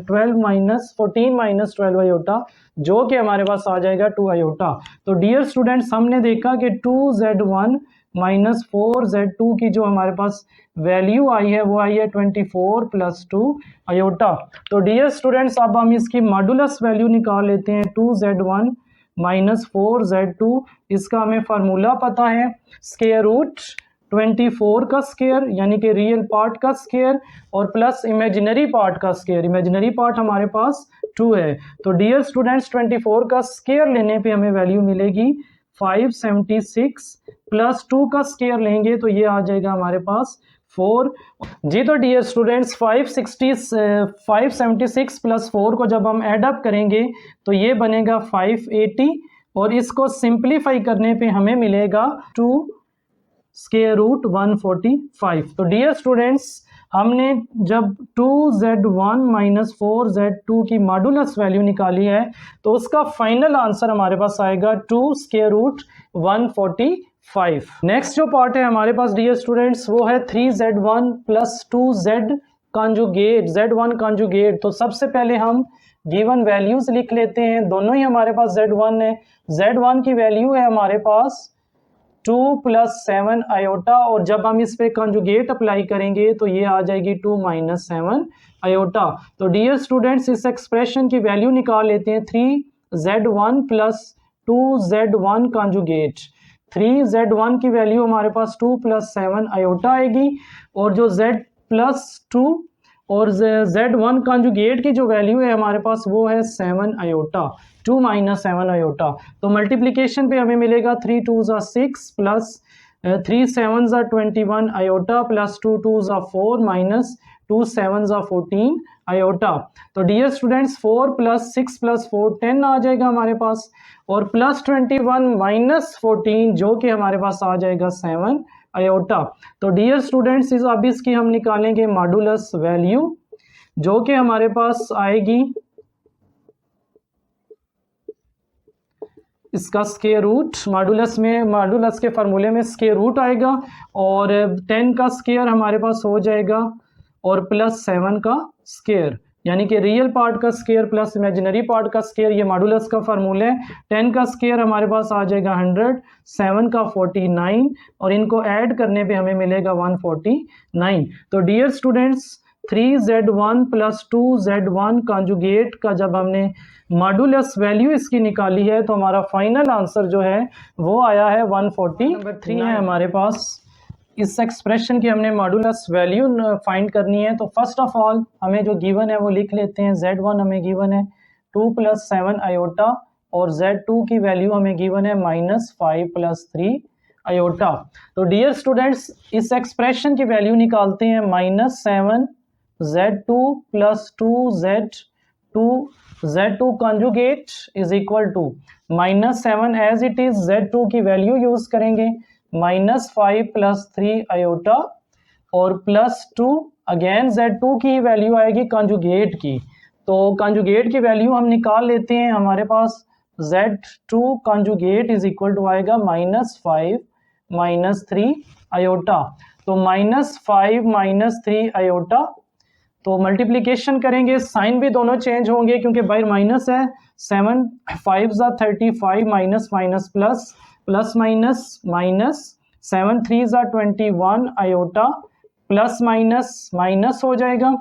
14 - 12 आयोटा जो कि हमारे पास आ जाएगा 2 आयोटा। तो डियर स्टूडेंट्स हमने देखा कि 2Z1 - 4Z2 की जो हमारे पास वैल्यू आई है वो आई है 24 + 2 आयोटा। तो डियर स्टूडेंट्स अब हम इसकी मॉडुलस वैल्यू निकाल लेते हैं। 2Z1 - 4Z2 इसका हमें फार्मूला पता है स्क्वायर रूट 24 का स्क्वायर यानी कि रियल पार्ट का स्क्वायर और प्लस इमेजिनरी पार्ट का स्क्वायर। इमेजिनरी पार्ट हमारे पास 2 है। तो डियर स्टूडेंट्स 24 का स्क्वायर लेने पे हमें वैल्यू मिलेगी 576 प्लस 2 का स्क्वायर लेंगे तो ये आ जाएगा हमारे पास 4। जी तो डियर स्टूडेंट्स 576 + 4 को जब हम ऐड अप करेंगे तो ये बनेगा 580 और इसको सिंप्लीफाई करने पे हमें मिलेगा 2 स्क्वायर रूट 145। तो डियर स्टूडेंट्स हमने जब 2Z1 - 4Z2 की मॉडुलस वैल्यू निकाली है तो उसका फाइनल आंसर हमारे पास आएगा 2 स्क्वायर रूट 145। 5। नेक्स्ट जो पार्ट है हमारे पास डियर स्टूडेंट्स वो है 3z1 plus 2z conjugate, z1 conjugate. तो सबसे पहले हम गिवन वैल्यूज लिख लेते हैं, दोनों ही हमारे पास z1 है। z1 की वैल्यू है हमारे पास 2 प्लस 7 आयोटा, और जब हम इस पे कॉन्जुगेट अप्लाई करेंगे तो ये आ जाएगी 2 माइनस 7 आयोटा। तो डियर स्टूडेंट्स इस एक्सप्रेशन की वैल्यू निकाल लेते हैं, 3z1 plus 2z1 conjugate. 3z1 की वैल्यू हमारे पास 2 प्लस 7 आयोटा आएगी, और जो z प्लस 2 और z1 कॉन्जुगेट की जो वैल्यू है हमारे पास वो है 7 आयोटा, 2 माइनस 7 आयोटा। तो मल्टीप्लिकेशन पे हमें मिलेगा 3 2 6 plus 3 7 21 iota plus 2 2 4 minus 2 7 14 iota. तो डियर स्टूडेंट्स 4 प्लस 6 प्लस 4 10 आ जाएगा हमारे पास, और प्लस 21 माइनस 14 जो कि हमारे पास आ जाएगा 7 आयोटा। तो डियर स्टूडेंट्स अब इसकी हम निकालेंगे मॉडुलस वैल्यू, जो कि हमारे पास आएगी इसका स्क्वायर रूट। मॉडुलस के फार्मूले में स्क्वायर रूट आएगा, और 10 का स्क्वायर हमारे पास हो जाएगा, और प्लस 7 का स्क्वायर, यानी कि रियल पार्ट का स्क्वायर प्लस इमेजिनरी पार्ट का स्क्वायर, ये मॉडुलस का फार्मूला है। 10 का स्क्वायर हमारे पास आ जाएगा 100, 7 का 49, और इनको ऐड करने पे हमें मिलेगा 149। तो dear students 3z1 plus 2z1 conjugate का जब हमने मॉडुलस वैल्यू इसकी निकाली है तो हमारा फाइनल आंसर जो है वो आया है 140। नंबर 3 है हमारे पास। इस एक्सप्रेशन की हमने मॉडुलस वैल्यू फाइंड करनी है। तो फर्स्ट ऑफ ऑल हमें जो गिवन है वो लिख लेते हैं। z1 हमें गिवन है 2 प्लस 7 आयोटा, और z2 की वैल्यू हमें गिवन है माइनस 5 प्लस 3 आयोटा। तो डियर स्टूडेंट्स इस एक्सप्रेशन की वैल्यू निकालते हैं, minus 7 z2 plus 2z2 conjugate is equal to minus 7 as it is, z2 की वैल्यू यूज करेंगे माइनस 5 प्लस 3 आयोटा, और प्लस 2 अगेन z2 की वैल्यू आएगी कॉन्जुगेट की। तो कॉन्जुगेट की वैल्यू हम निकाल लेते हैं, हमारे पास z2 conjugate is equal to आएगा माइनस 5 माइनस 3 आयोटा। तो माइनस 5 माइनस 3 आयोटा, तो मल्टीप्लिकेशन करेंगे, साइन भी दोनों चेंज होंगे क्योंकि बाहर माइनस है। 7 5 35 minus minus plus, plus minus minus, 7 3 21 iota, plus minus minus हो जाएगा,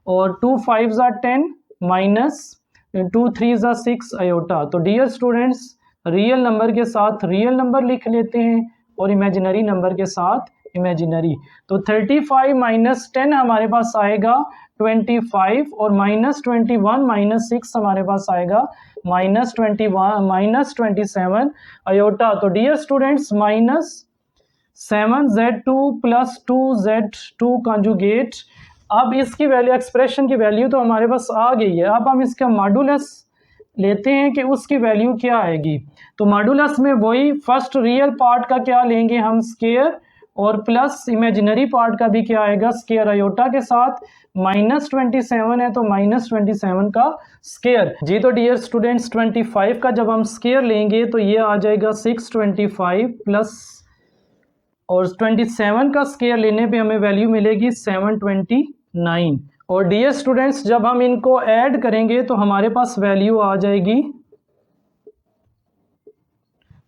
और 2 5 10 माइनस 2 3 6 आयोटा। तो डियर स्टूडेंट्स रियल नंबर के साथ रियल नंबर लिख लेते हैं, और इमेजिनरी नंबर के साथ इमेजिनरी। तो 35 माइनस 10 हमारे पास आएगा 25, और माइनस 21 माइनस 6 हमारे पास आएगा माइनस 21 माइनस 27 आयोटा। तो dear students minus 7z2 plus 2z2 conjugate. अब इसकी वैल्यू, एक्सप्रेशन की वैल्यू तो हमारे पास आ गई है, अब हम इसका मॉडुलस लेते हैं कि उसकी वैल्यू क्या आएगी। तो मॉडुलस में वही फर्स्ट रियल पार्ट का क्या लेंगे हम, स्क्वायर, और प्लस इमेजिनरी पार्ट का भी क्या आएगा, स्क्वायर आयोटा के साथ। माइनस 27 है तो माइनस 27 का स्क्वायर। जी तो डियर स्टूडेंट्स 25 का जब हम स्क्वायर लेंगे तो ये आ जाएगा 625 प्लस, और 27 का स्क्वायर लेने पे हमें वैल्यू मिलेगी 729। और डियर स्टूडेंट्स जब हम इनको ऐड करेंगे तो हमारे पास वैल्यू आ जाएगी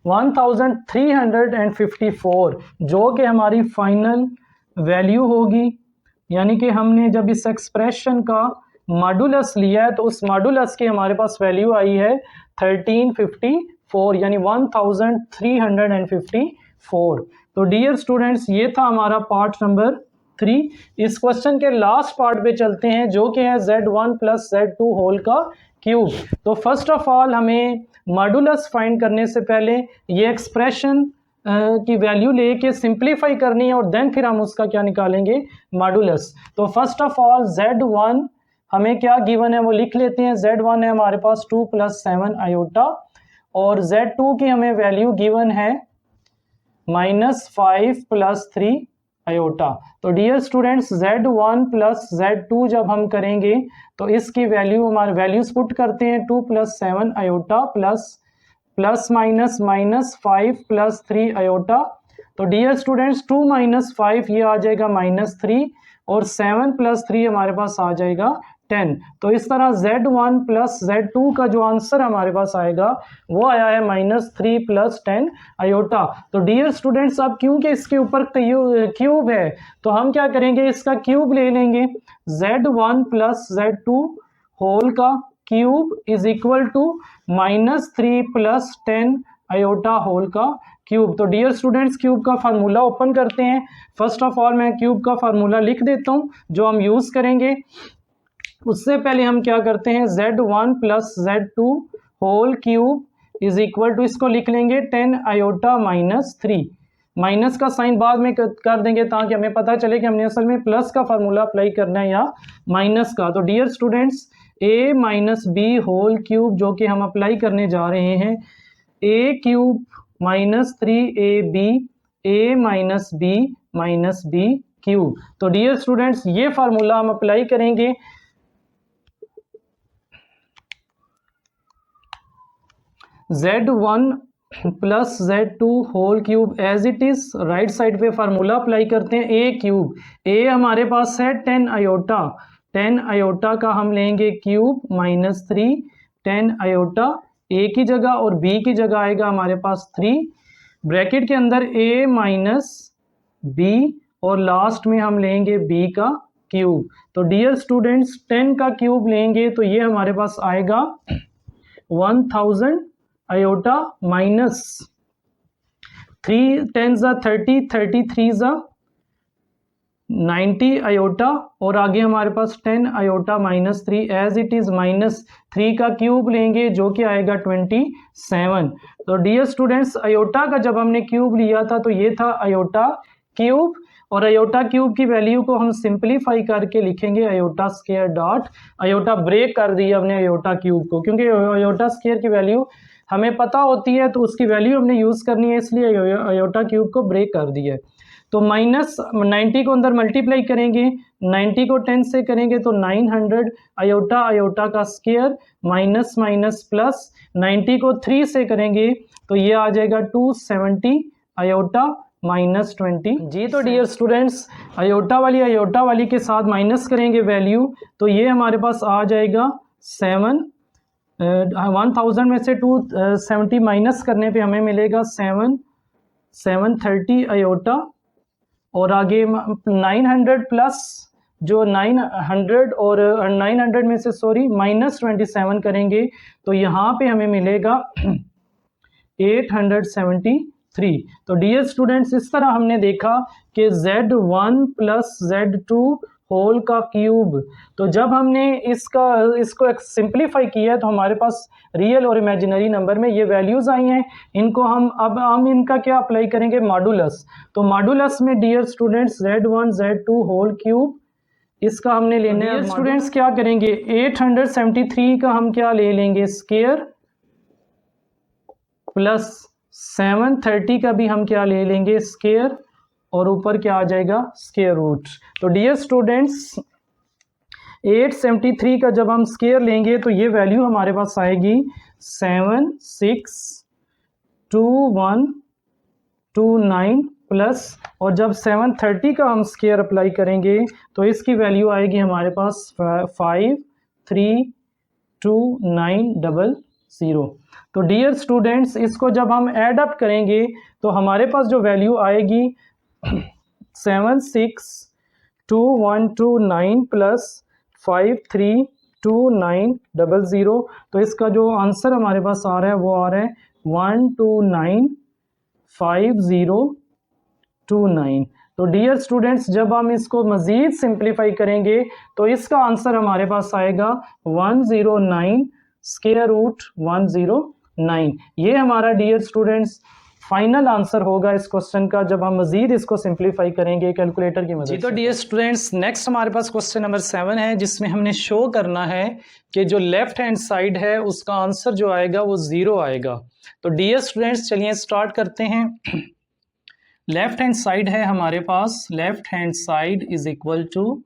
1354, जो कि हमारी फाइनल वैल्यू होगी। यानी कि हमने जब इस एक्सप्रेशन का मॉडुलस लिया है तो उस मॉडुलस की हमारे पास वैल्यू आई है 1354, यानी 1354। तो डियर स्टूडेंट्स ये था हमारा पार्ट नंबर 3। इस क्वेश्चन के लास्ट पार्ट पे चलते हैं, जो कि है z1 प्लस z2 होल का क्यूब। तो फर्स्ट ऑफ ऑल हमें मॉडुलस फाइंड करने से पहले ये एक्सप्रेशन की वैल्यू लेके सिंप्लीफाई करनी है, और देन फिर हम उसका क्या निकालेंगे, मॉडुलस। तो फर्स्ट ऑफ ऑल z1 हमें क्या गिवन है वो लिख लेते हैं। z1 है हमारे पास 2 प्लस 7 आयोटा, और z2 की हमें वैल्यू गिवन है माइनस 5 प्लस 3 आयोटा। तो dear students z1 plus z2 जब हम करेंगे तो इसकी वैल्यू, हमारे वैल्यूज पुट करते हैं, 2 plus 7 iota plus plus minus minus 5 plus 3 iota, तो डियर स्टूडेंट्स 2 माइनस 5 ये आ जाएगा -3 और 7 प्लस 3 हमारे पास आ जाएगा 10। तो इस तरह Z1 प्लस Z2 का जो आंसर हमारे पास आएगा वो आया है -3 प्लस 10 आयोटा। तो डियर स्टूडेंट्स अब क्योंकि इसके ऊपर क्यूब है तो हम क्या करेंगे, इसका क्यूब ले लेंगे। Z1 प्लस Z2 होल का cube is equal to -3 plus 10 iota whole का क्यूब। तो डियर स्टूडेंट्स क्यूब का फार्मूला ओपन करते हैं। फर्स्ट ऑफ ऑल मैं क्यूब का फार्मूला लिख देता हूं जो हम यूज करेंगे। उससे पहले हम क्या करते हैं, Z1 plus Z2 whole cube is equal to, इसको लिख लेंगे 10 आयोटा -3। माइनस का साइन बाद में कर देंगे ताकि हमें पता चले कि हमने असल में प्लस का फार्मूला अप्लाई करना है या माइनस का। तो dear students a minus b whole cube जो कि हम अप्लाई करने जा रहे हैं, a cube -3ab a minus b cube. तो डियर स्टूडेंट्स ये फार्मूला हम अप्लाई करेंगे। Z1 plus Z2 whole cube as it is, right side पे फार्मूला अप्लाई करते हैं। a क्यूब, a हमारे पास है 10 आयोटा, 10 आयोटा का हम लेंगे क्यूब -3, 10 आयोटा a की जगह और b की जगह आएगा हमारे पास 3, ब्रैकेट के अंदर a माइनस b और लास्ट में हम लेंगे b का क्यूब। तो डियर स्टूडेंट्स 10 का क्यूब लेंगे तो ये हमारे पास आएगा 1000 आयोटा माइनस 3 10 ज़ा 30, 33 ज़ा 90 आयोटा और आगे हमारे पास 10 आयोटा -3 एज इट इज -3 का क्यूब लेंगे जो कि आएगा 27। तो डियर स्टूडेंट्स आयोटा का जब हमने क्यूब लिया था तो ये था आयोटा क्यूब, और आयोटा क्यूब की वैल्यू को हम सिंपलीफाई करके लिखेंगे iota square dot, iota break कर दिया हमने आयोटा क्यूब को, क्योंकि आयोटा स्क्वायर की वैल्यू हमें पता होती है तो उसकी वैल्यू हमने यूज़ करनी है, इसलिए आयोटा क्यूब को ब्रेक कर दिया है। तो -90 को अंदर मल्टीप्लाई करेंगे, 90 को 10 से करेंगे तो 900 आयोटा, आयोटा का स्क्वायर माइनस माइनस प्लस, 90 को 3 से करेंगे तो ये आ जाएगा 270 आयोटा -20 जी। तो डियर स्टूडेंट्स आयोटा वाली के साथ माइनस करेंगे वैल्यू तो ये हमारे पास आ जाएगा 1000 में से 270 माइनस करने पे हमें मिलेगा 730 आयोटा और आगे 900 प्लस जो 900 और 900 में से -27 करेंगे तो यहाँ पे हमें मिलेगा 873। तो डियर स्टूडेंट्स इस तरह हमने देखा कि Z1 प्लस Z2 होल का क्यूब, तो जब हमने इसको सिंप्लीफाई किया तो हमारे पास रियल और इमेजिनरी नंबर में ये वैल्यूज आई हैं। इनको हम इनका क्या अप्लाई करेंगे, मॉडुलस। तो मॉडुलस में dear students Z1 Z2 whole cube इसका हमने लेना है। स्टूडेंट्स क्या करेंगे 873 का हम क्या ले लेंगे स्क्वायर प्लस 730 का भी हम क्या ले लेंगे स्क्वायर और ऊपर क्या आ जाएगा स्क्वायर रूट। तो डियर स्टूडेंट्स 873 का जब हम स्क्वायर लेंगे तो ये वैल्यू हमारे पास आएगी 7622129 प्लस, और जब 730 का हम स्क्वायर अप्लाई करेंगे तो इसकी वैल्यू आएगी हमारे पास 532900। तो डियर स्टूडेंट्स इसको जब हम ऐड अप करेंगे तो हमारे पास जो वैल्यू आएगी 7622129 प्लस 532900। तो इसका जो आंसर हमारे पास आ रहा है वो आ रहा है 1295029। तो डियर स्टूडेंट्स जब हम इसको मज़ीद सिंप्लीफाई करेंगे तो इसका आंसर हमारे पास आएगा 109 स्क्वायर रूट 109। ये हमारा डियर स्टूडेंट्स फाइनल आंसर होगा इस क्वेश्चन का जब हम मजीद इसको सिंप्लीफाई करेंगे कैलकुलेटर की मदद से। तो डियर स्टूडेंट्स नेक्स्ट हमारे पास क्वेश्चन नंबर 7 है जिसमें हमने शो करना है कि जो लेफ्ट हैंड साइड है उसका आंसर जो आएगा वो 0 आएगा। तो डियर स्टूडेंट्स चलिए स्टार्ट करते हैं। लेफ्ट हैंड साइड है हमारे पास, left hand side is equal to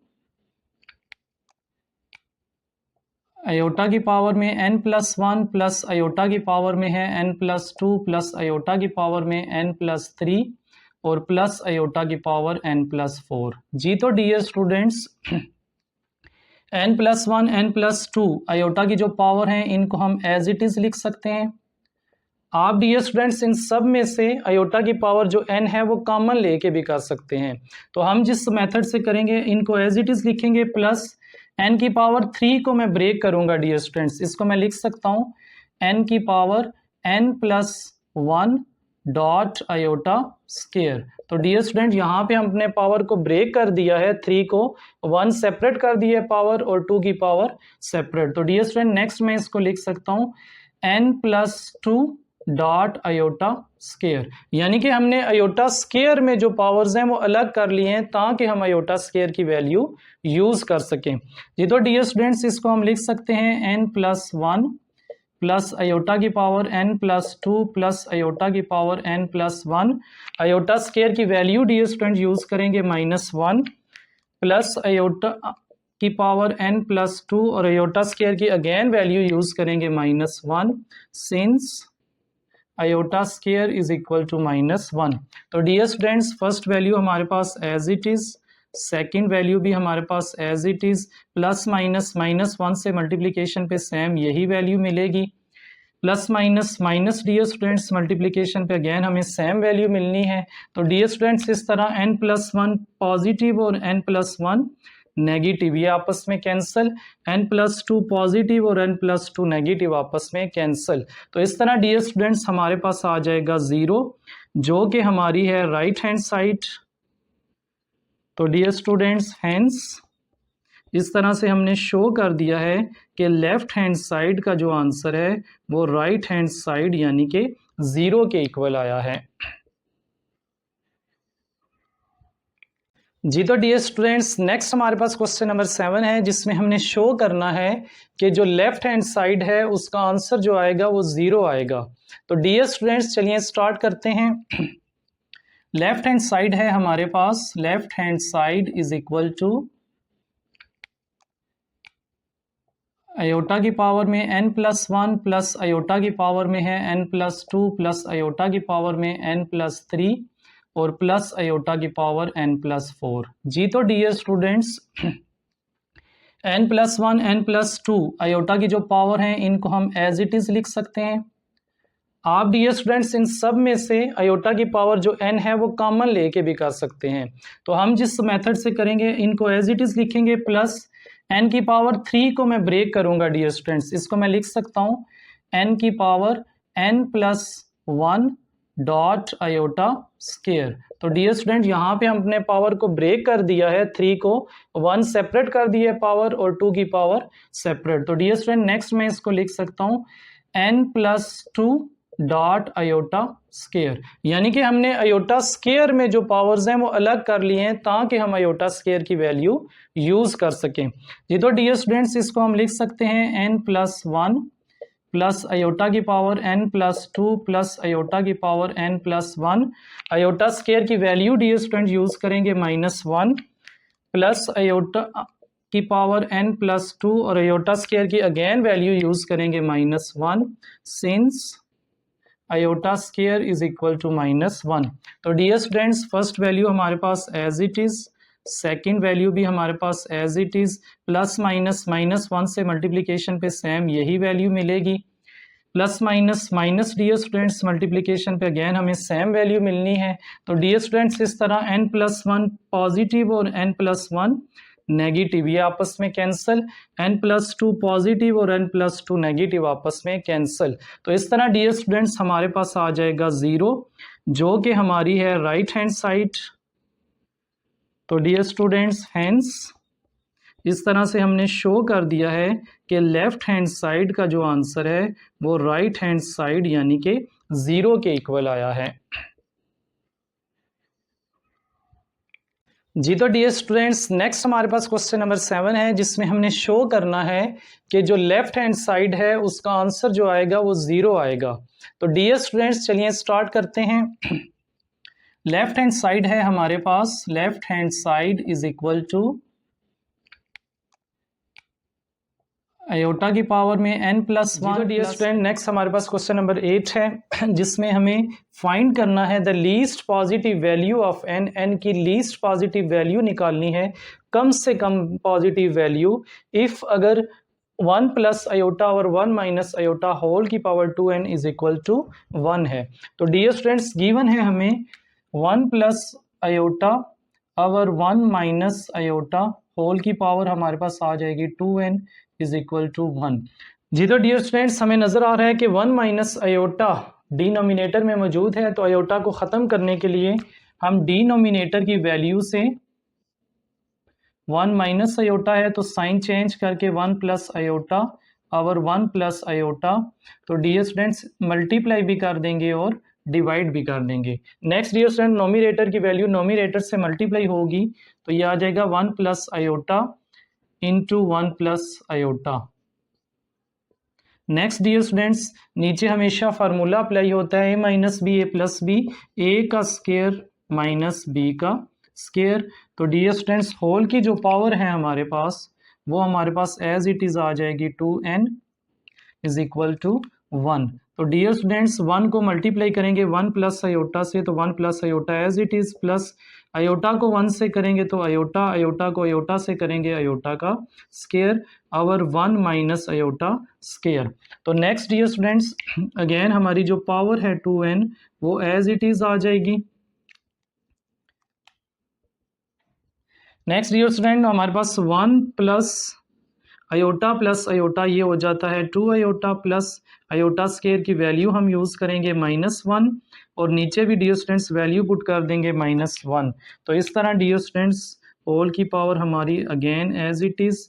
iota की पावर में n+1 प्लस आयोटा की पावर में है n+2 प्लस आयोटा की पावर में n+3 और प्लस आयोटा की पावर n+4। जी तो dear students n+1 n+2 iota की जो पावर है इनको हम एज इट इज लिख सकते हैं। आप डियर स्टूडेंट्स इन सब में से आयोटा की पावर जो n है वो कॉमन लेके भी कर सकते हैं। तो हम जिस मेथड से करेंगे इनको एज इट इज लिखेंगे, प्लस n की पावर 3 को मैं ब्रेक करूंगा डियर स्टूडेंट्स, इसको मैं लिख सकता हूं n की power n+1 dot iota square. तो डियर स्टूडेंट यहाँ पे हमने पावर को ब्रेक कर दिया है, 3 को 1 सेपरेट कर दिया है पावर और 2 की पावर सेपरेट। तो डियर स्टूडेंट नेक्स्ट मैं इसको लिख सकता हूँ n+2 डॉट आयोटा स्केयर, यानी कि हमने आयोटा स्केयर में जो पावर्स हैं वो अलग कर लिए हैं ताकि हम आयोटा स्केयर की वैल्यू यूज कर सकें। ये तो डियर स्टूडेंट्स इसको हम लिख सकते हैं n+1 प्लस आयोटा की पावर n+2 प्लस आयोटा की पावर n+1। आयोटा स्केयर की वैल्यू डियर स्टूडेंट यूज करेंगे -1 प्लस आयोटा की पावर n+2 और आयोटा स्केयर की अगेन वैल्यू यूज करेंगे -1 since iota square is equal to -1। तो डियर स्टूडेंट्स फर्स्ट वैल्यू हमारे पास as it is, second value भी हमारे पास as it is, plus minus -1 से मल्टीप्लिकेशन पे सेम यही वैल्यू मिलेगी, plus minus minus dear students multiplication पे अगेन हमें सेम वैल्यू मिलनी है। तो डियर स्टूडेंट्स इस तरह n+1 पॉजिटिव और n+1 नेगेटिव ये आपस में कैंसल, n+2 पॉजिटिव और n+2 नेगेटिव आपस में कैंसल। तो इस तरह डियर स्टूडेंट्स हमारे पास आ जाएगा 0 जो कि हमारी है राइट हैंड साइड। तो डियर स्टूडेंट्स हैंस इस तरह से हमने शो कर दिया है कि लेफ्ट हैंड साइड का जो आंसर है वो राइट हैंड साइड यानी कि 0 के इक्वल आया है। जी तो डियर स्टूडेंट्स नेक्स्ट हमारे पास क्वेश्चन नंबर 7 है जिसमें हमने शो करना है कि जो लेफ्ट हैंड साइड है उसका आंसर जो आएगा वो 0 आएगा। तो डियर स्टूडेंट्स चलिए स्टार्ट करते हैं। लेफ्ट हैंड साइड है हमारे पास, left hand side is equal to iota की पावर में n+1 प्लस आयोटा की पावर में है n+2 प्लस आयोटा की पावर में n+3 और प्लस आयोटा की पावर n+4। जी तो dear students n+1 n+2 iota की जो पावर है इनको हम एज इट इज लिख सकते हैं। आप डियर स्टूडेंट्स इन सब में से आयोटा की पावर जो n है वो कॉमन लेके भी कर सकते हैं। तो हम जिस मेथड से करेंगे इनको एज इट इज लिखेंगे, प्लस n की पावर 3 को मैं ब्रेक करूंगा डियर स्टूडेंट्स, इसको मैं लिख सकता हूं n की power n+1 dot iota square. तो डियर स्टूडेंट यहाँ पे हम अपने पावर को ब्रेक कर दिया है, 3 को 1 सेपरेट कर दिया है पावर और 2 की पावर सेपरेट। तो डियर स्टूडेंट नेक्स्ट मैं इसको लिख सकता हूँ n+2 डॉट आयोटा स्केयर, यानी कि हमने आयोटा स्केयर में जो पावर्स हैं वो अलग कर लिए हैं ताकि हम आयोटा स्केयर की वैल्यू यूज कर सकें। जी तो डियर स्टूडेंट्स इसको हम लिख सकते हैं n+1 प्लस आयोटा की पावर n+2 प्लस आयोटा की पावर n+1। आयोटा स्केयर की वैल्यू डियर स्टूडेंट यूज करेंगे -1 प्लस आयोटा की पावर n+2 और आयोटा स्केयर की अगेन वैल्यू यूज करेंगे -1 since iota square is equal to -1। तो डियर स्टूडेंट्स फर्स्ट वैल्यू हमारे पास as it is, second value भी हमारे पास as it is, plus minus -1 से मल्टीप्लिकेशन पे सेम यही वैल्यू मिलेगी, plus minus minus dear students multiplication पे अगेन हमें सेम वैल्यू मिलनी है। तो डियर स्टूडेंट्स इस तरह n+1 पॉजिटिव और n+1 नेगेटिव ये आपस में कैंसल, n+2 पॉजिटिव और n+2 नेगेटिव आपस में कैंसल। तो इस तरह डियर स्टूडेंट्स हमारे पास आ जाएगा 0 जो कि हमारी है राइट हैंड साइड। तो डियर स्टूडेंट्स हैंस इस तरह से हमने शो कर दिया है कि लेफ्ट हैंड साइड का जो आंसर है वो राइट हैंड साइड यानी कि 0 के इक्वल आया है। जी तो डियर स्टूडेंट्स नेक्स्ट हमारे पास क्वेश्चन नंबर 7 है जिसमें हमने शो करना है कि जो लेफ्ट हैंड साइड है उसका आंसर जो आएगा वो 0 आएगा। तो डियर स्टूडेंट्स चलिए स्टार्ट करते हैं। लेफ्ट हैंड साइड है हमारे पास, left hand side is equal to iota की पावर में n+1। डियर स्टूडेंट, नेक्स्ट हमारे पास क्वेश्चन नंबर 8 है जिसमें हमें फाइंड करना है the least positive value of n। n की लीस्ट पॉजिटिव वैल्यू निकालनी है, कम से कम पॉजिटिव वैल्यू इफ अगर 1 प्लस आयोटा और 1 माइनस आयोटा होल की power 2n is equal to 1 है। तो डियर स्टूडेंट्स, गिवन है हमें 1 प्लस आयोटा और 1 माइनस आयोटा होल की पावर हमारे पास आ जाएगी 2n इज इक्वल टू 1। जी तो डियर स्टूडेंट्स, हमें नजर आ रहा है कि 1 माइनस आयोटा डिनोमिनेटर में मौजूद है, तो आयोटा को ख़त्म करने के लिए हम डिनोमिनेटर की वैल्यू से 1 माइनस आयोटा है तो साइन चेंज करके 1 प्लस आयोटा और 1 प्लस आयोटा, तो डियर स्टूडेंट्स मल्टीप्लाई भी कर देंगे और डिवाइड भी कर देंगे। नेक्स्ट डियर स्टूडेंट, नोमिनेटर की वैल्यू नोमिनेटर से मल्टीप्लाई होगी तो ये आ जाएगा 1 plus iota into 1 plus iota. Next dear students, नीचे हमेशा फार्मूला अप्लाई होता है a minus b a plus b, a का स्केयर माइनस बी का स्केयर। तो डियर स्टूडेंट्स, होल की जो पावर है हमारे पास वो हमारे पास एज इट इज़ आ जाएगी 2n इज इक्वल टू 1। तो डियर स्टूडेंट्स, 1 को मल्टीप्लाई करेंगे 1 प्लस आयोटा से तो 1 plus iota as it is, plus iota को 1 से करेंगे तो आयोटा, आयोटा को आयोटा से करेंगे आयोटा का स्केयर और 1 माइनस आयोटा स्केयर। तो नेक्स्ट डियर स्टूडेंट्स, अगेन हमारी जो पावर है 2n वो एज इट इज़ आ जाएगी। नेक्स्ट डियर स्टूडेंट, हमारे पास 1 प्लस आयोटा ये हो जाता है 2 आयोटा प्लस आयोटा स्केयर की वैल्यू हम यूज़ करेंगे -1 और नीचे भी डियर स्टूडेंट्स वैल्यू पुट कर देंगे -1। तो इस तरह डियर स्टूडेंट्स होल की पावर हमारी अगेन एज इट इज़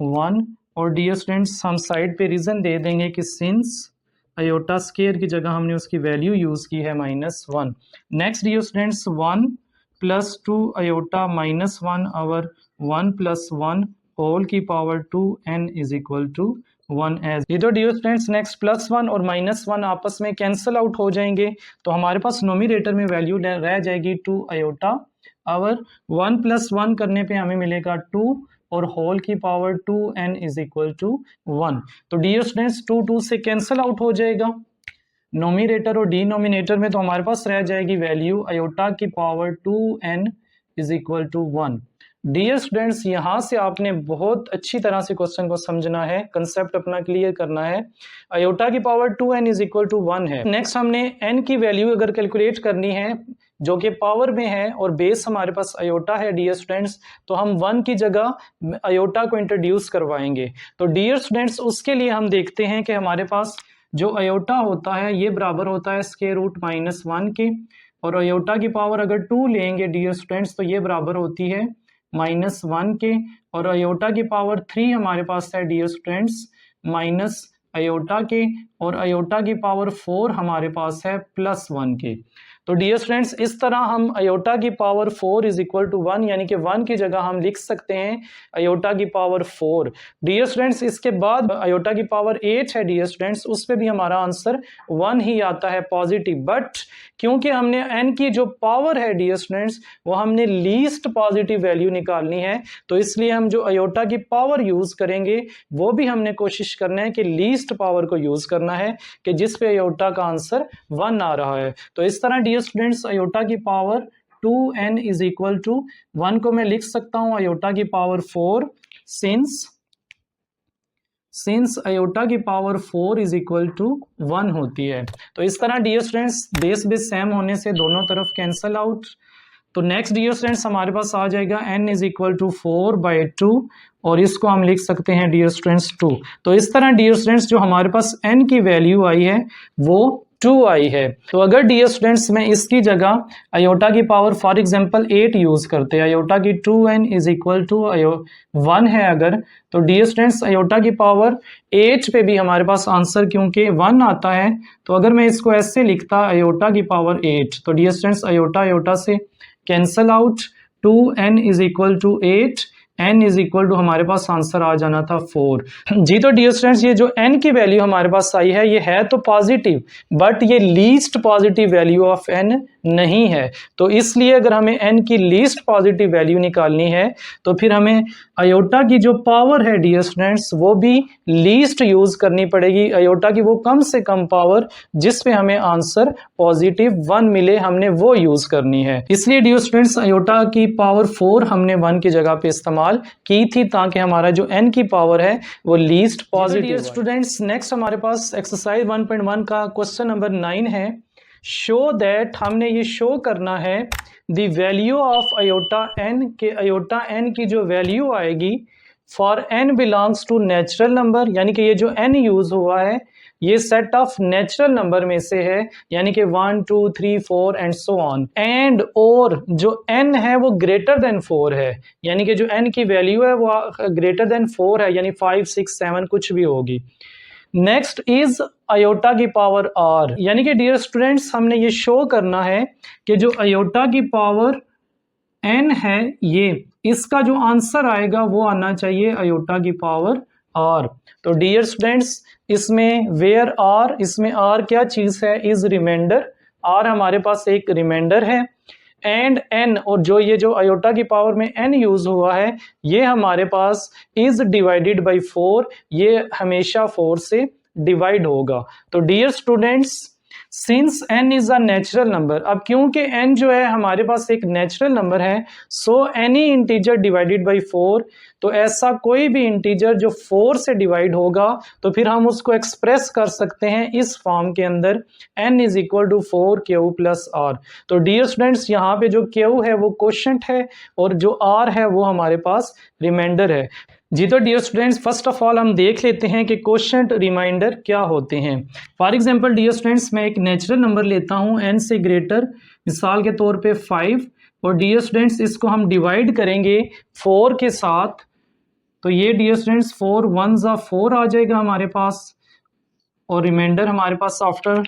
1। और डियर स्टूडेंट्स हम साइड पे रीज़न दे देंगे कि सिंस आयोटा स्केयर की जगह हमने उसकी वैल्यू यूज़ की है -1। Next dear students 1 plus 2 iota -1 और 1 प्लस 1 होल की power 2n is equal to 1 as. ये तो डियर स्टूडेंट्स नेक्स्ट +1 और -1 आपस में कैंसिल आउट हो जाएंगे तो हमारे पास नोमिनेटर में वैल्यू रह जाएगी 2 आयोटा और 1 प्लस 1 करने पे हमें मिलेगा 2 और होल की power 2n is equal to 1। तो डियर स्टूडेंट्स 2 से कैंसिल आउट हो जाएगा नोमिनेटर और डिनोमिनेटर में, तो हमारे पास रह जाएगी वैल्यू आयोटा की power 2n is equal to 1। Dear students, यहाँ से आपने बहुत अच्छी तरह से क्वेश्चन को समझना है, कंसेप्ट अपना क्लियर करना है। आयोटा की power 2n is equal to 1 है। नेक्स्ट हमने n की वैल्यू अगर कैलकुलेट करनी है जो कि पावर में है और बेस हमारे पास आयोटा है डियर स्टूडेंट्स, तो हम 1 की जगह आयोटा को इंट्रोड्यूस करवाएंगे। तो डियर स्टूडेंट्स उसके लिए हम देखते हैं कि हमारे पास जो आयोटा होता है ये बराबर होता है स्क्वायर रूट -1 के, और आयोटा की पावर अगर 2 लेंगे डियर स्टूडेंट्स तो ये बराबर होती है -1 के, और आयोटा की पावर 3 हमारे पास है डियर स्टूडेंट्स माइनस आयोटा के, और आयोटा की पावर 4 हमारे पास है +1 के। तो डियर स्टूडेंट्स इस तरह हम आयोटा की पावर 4 इज इक्वल टू 1 यानी कि 1 की जगह हम लिख सकते हैं आयोटा की पावर 4। डियर स्टूडेंट्स इसके बाद आयोटा की पावर 8 है डियर स्टूडेंट्स, उस पे भी हमारा आंसर 1 ही आता है पॉजिटिव, बट क्योंकि हमने n की जो पावर है डियर स्टूडेंट्स वो हमने लीस्ट पॉजिटिव वैल्यू निकालनी है, तो इसलिए हम जो आयोटा की पावर यूज करेंगे वो भी हमने कोशिश करना है कि लीस्ट पावर को यूज करना है कि जिस पे आयोटा का आंसर 1 आ रहा है। तो इस तरह डियर स्टूडेंट्स आयोटा की power 2n is equal to 1 को मैं लिख सकता हूं आयोटा की पावर 4 सिंस आयोटा की पावर 4 इज इक्वल टू 1 होती है। तो इस तरह डियर स्टूडेंट्स बेस सेम होने से दोनों तरफ कैंसल आउट। तो नेक्स्ट डियर स्टूडेंट्स हमारे पास आ जाएगा n इज इक्वल टू 4/2 और इसको हम लिख सकते हैं डियर स्टूडेंट्स 2। तो इस तरह डियर स्टूडेंट्स जो हमारे पास n की वैल्यू आई है वो 2 आई है। तो अगर डियर स्टूडेंट्स मैं इसकी जगह आयोटा की पावर फॉर एग्जांपल 8 यूज करते हैं, आयोटा की 2n इज इक्वल टू 1 है अगर, तो डियर स्टूडेंट्स आयोटा की पावर 8 पे भी हमारे पास आंसर क्योंकि 1 आता है, तो अगर मैं इसको ऐसे लिखता आयोटा की पावर 8, तो डियर स्टूडेंट्स आयोटा आयोटा से cancel out, 2n is equal to 8 n is equal to हमारे पास आंसर आ जाना था 4। जी तो डियर स्टूडेंट्स ये जो n की वैल्यू हमारे पास आई है ये है तो पॉजिटिव, बट ये least positive value of n नहीं है। तो इसलिए अगर हमें n की लीस्ट पॉजिटिव वैल्यू निकालनी है तो फिर हमें अयोटा की जो पावर है डियर स्टूडेंट्स वो भी लीस्ट यूज करनी पड़ेगी। अयोटा की वो कम से कम पावर जिस पे हमें आंसर पॉजिटिव 1 मिले, हमने वो यूज करनी है। इसलिए डियर स्टूडेंट्स अयोटा की पावर 4 हमने 1 की जगह पे इस्तेमाल की थी ताकि हमारा जो n की पावर है वो least positive. Dear students next हमारे पास एक्सरसाइज 1.1 का क्वेश्चन नंबर 9 है। शो दैट, हमने ये शो करना है the value of iota n के अयोटा n की जो वैल्यू आएगी for n belongs to natural number, यानी कि ये जो n यूज हुआ है ये सेट ऑफ नेचुरल नंबर में से है, यानी कि 1 2 3 4 एंड सो ऑन। एंड और जो n है वो ग्रेटर देन 4 है, यानी कि जो n की वैल्यू है वो ग्रेटर देन 4 है, यानी 5 6 7 कुछ भी होगी। नेक्स्ट इज अयोटा की पावर r, यानी कि डियर स्टूडेंट्स हमने ये शो करना है कि जो अयोटा की पावर n है ये इसका जो आंसर आएगा वो आना चाहिए अयोटा की पावर r। तो डियर स्टूडेंट्स इसमें वेयर r, इसमें r क्या चीज है, इज रिमाइंडर। r हमारे पास एक रिमाइंडर है एंड n, और जो ये जो अयोटा की पावर में n यूज हुआ है ये हमारे पास इज डिवाइडेड बाय 4, ये हमेशा 4 से डिवाइड होगा। तो dear students since n is a natural number, अब क्योंकि n जो है हमारे पास एक नेचुरल नंबर है, so any integer divided by 4, तो ऐसा कोई भी इंटीजर जो 4 से डिवाइड होगा तो फिर हम उसको एक्सप्रेस कर सकते हैं इस फॉर्म के अंदर n is equal to 4q plus r। तो डियर स्टूडेंट्स यहाँ पे जो q है वो क्वोशंट है और जो r है वो हमारे पास रिमाइंडर है। जी तो dear students first of all हम देख लेते हैं कि क्वोशंट रिमाइंडर क्या होते हैं। फॉर एग्जांपल डियर स्टूडेंट्स मैं एक नेचुरल नंबर लेता हूं n से ग्रेटर, मिसाल के तौर पे 5, और डियर स्टूडेंट्स इसको हम डिवाइड करेंगे 4 के साथ, तो ये डियर स्टूडेंट्स 4 1 4 आ जाएगा हमारे पास, और रिमाइंडर हमारे पास आफ्टर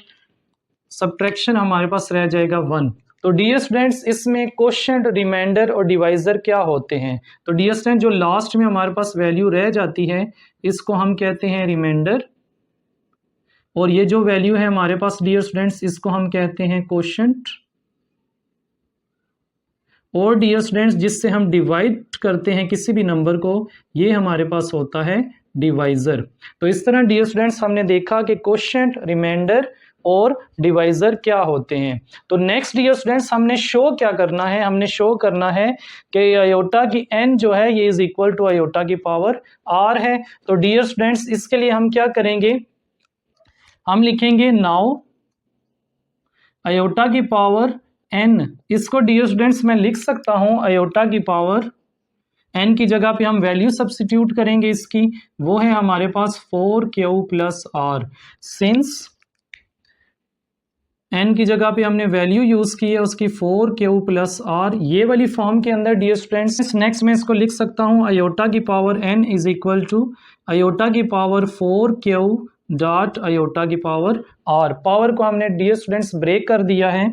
सब्ट्रैक्शन हमारे पास रह जाएगा 1। तो डियर स्टूडेंट्स इसमें क्वोशंट, रिमाइंडर और डिवाइजर क्या होते हैं। तो डियर स्टूडेंट जो लास्ट में हमारे पास वैल्यू रह जाती है इसको हम कहते हैं रिमाइंडर, और ये जो वैल्यू है हमारे पास डियर स्टूडेंट्स इसको हम कहते हैं क्वोशंट, और डियर स्टूडेंट्स जिससे हम डिवाइड करते हैं किसी भी नंबर को ये हमारे पास होता है डिवाइजर। तो इस तरह डियर स्टूडेंट्स हमने देखा कि क्वोशंट, रिमाइंडर और डिवाइजर क्या होते हैं। तो नेक्स्ट डियर स्टूडेंट्स हमने शो क्या करना है, हमने शो करना है कि अयोटा की n जो है ये इज इक्वल टू अयोटा की पावर r है। तो डियर स्टूडेंट्स इसके लिए हम क्या करेंगे, हम लिखेंगे नाउ अयोटा की पावर n, इसको डियर स्टूडेंट्स मैं लिख सकता हूं अयोटा की पावर n की जगह पे हम वैल्यू सब्स्टिट्यूट करेंगे इसकी, वो है हमारे पास 4q plus r। Since n की जगह पे हमने वैल्यू यूज की है उसकी 4q प्लस r, ये वाली फॉर्म के अंदर डियर स्टूडेंट्स नेक्स्ट मैं इसको लिख सकता हूँ अयोटा की power n is equal to aorta की पावर 4q डॉट अयोटा की पावर r। पावर को हमने डियर स्टूडेंट्स ब्रेक कर दिया है,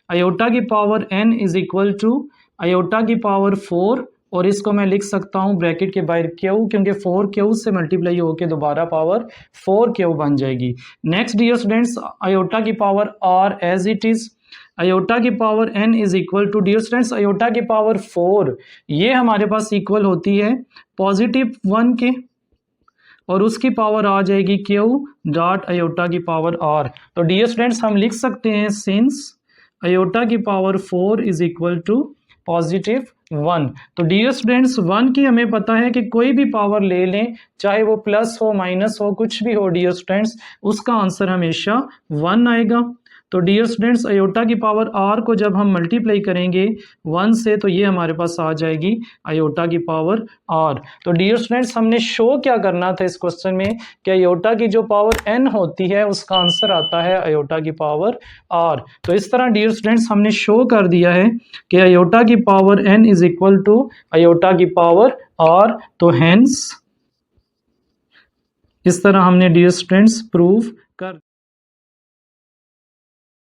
अयोटा की power n is equal to aorta की पावर 4, और इसको मैं लिख सकता हूँ ब्रैकेट के बाहर q, क्योंकि 4q से मल्टीप्लाई होकर दोबारा पावर 4q बन जाएगी। नेक्स्ट डियर स्टूडेंट्स अयोटा की power r as it is, iota की power n is equal to dear students iota की पावर 4, ये हमारे पास इक्वल होती है पॉजिटिव 1 के, और उसकी पावर आ जाएगी q डॉट अयोटा की पावर r। तो डियर स्टूडेंट्स हम लिख सकते हैं सिंस अयोटा की power 4 is equal to positive 1। तो डियर स्टूडेंट्स 1 की हमें पता है कि कोई भी पावर ले लें चाहे वो प्लस हो माइनस हो कुछ भी हो डियर स्टूडेंट्स उसका आंसर हमेशा 1 आएगा। तो डियर स्टूडेंट्स अयोटा की पावर r को जब हम मल्टीप्लाई करेंगे 1 से तो ये हमारे पास आ जाएगी अयोटा की पावर r। तो डियर स्टूडेंट्स हमने शो क्या करना था इस क्वेश्चन में कि अयोटा की जो पावर n होती है उसका आंसर आता है अयोटा की पावर r। तो इस तरह डियर स्टूडेंट्स हमने शो कर दिया है कि अयोटा की power n is equal to aorta की पावर r। तो हेंस इस तरह हमने डियर स्टूडेंट्स प्रूव कर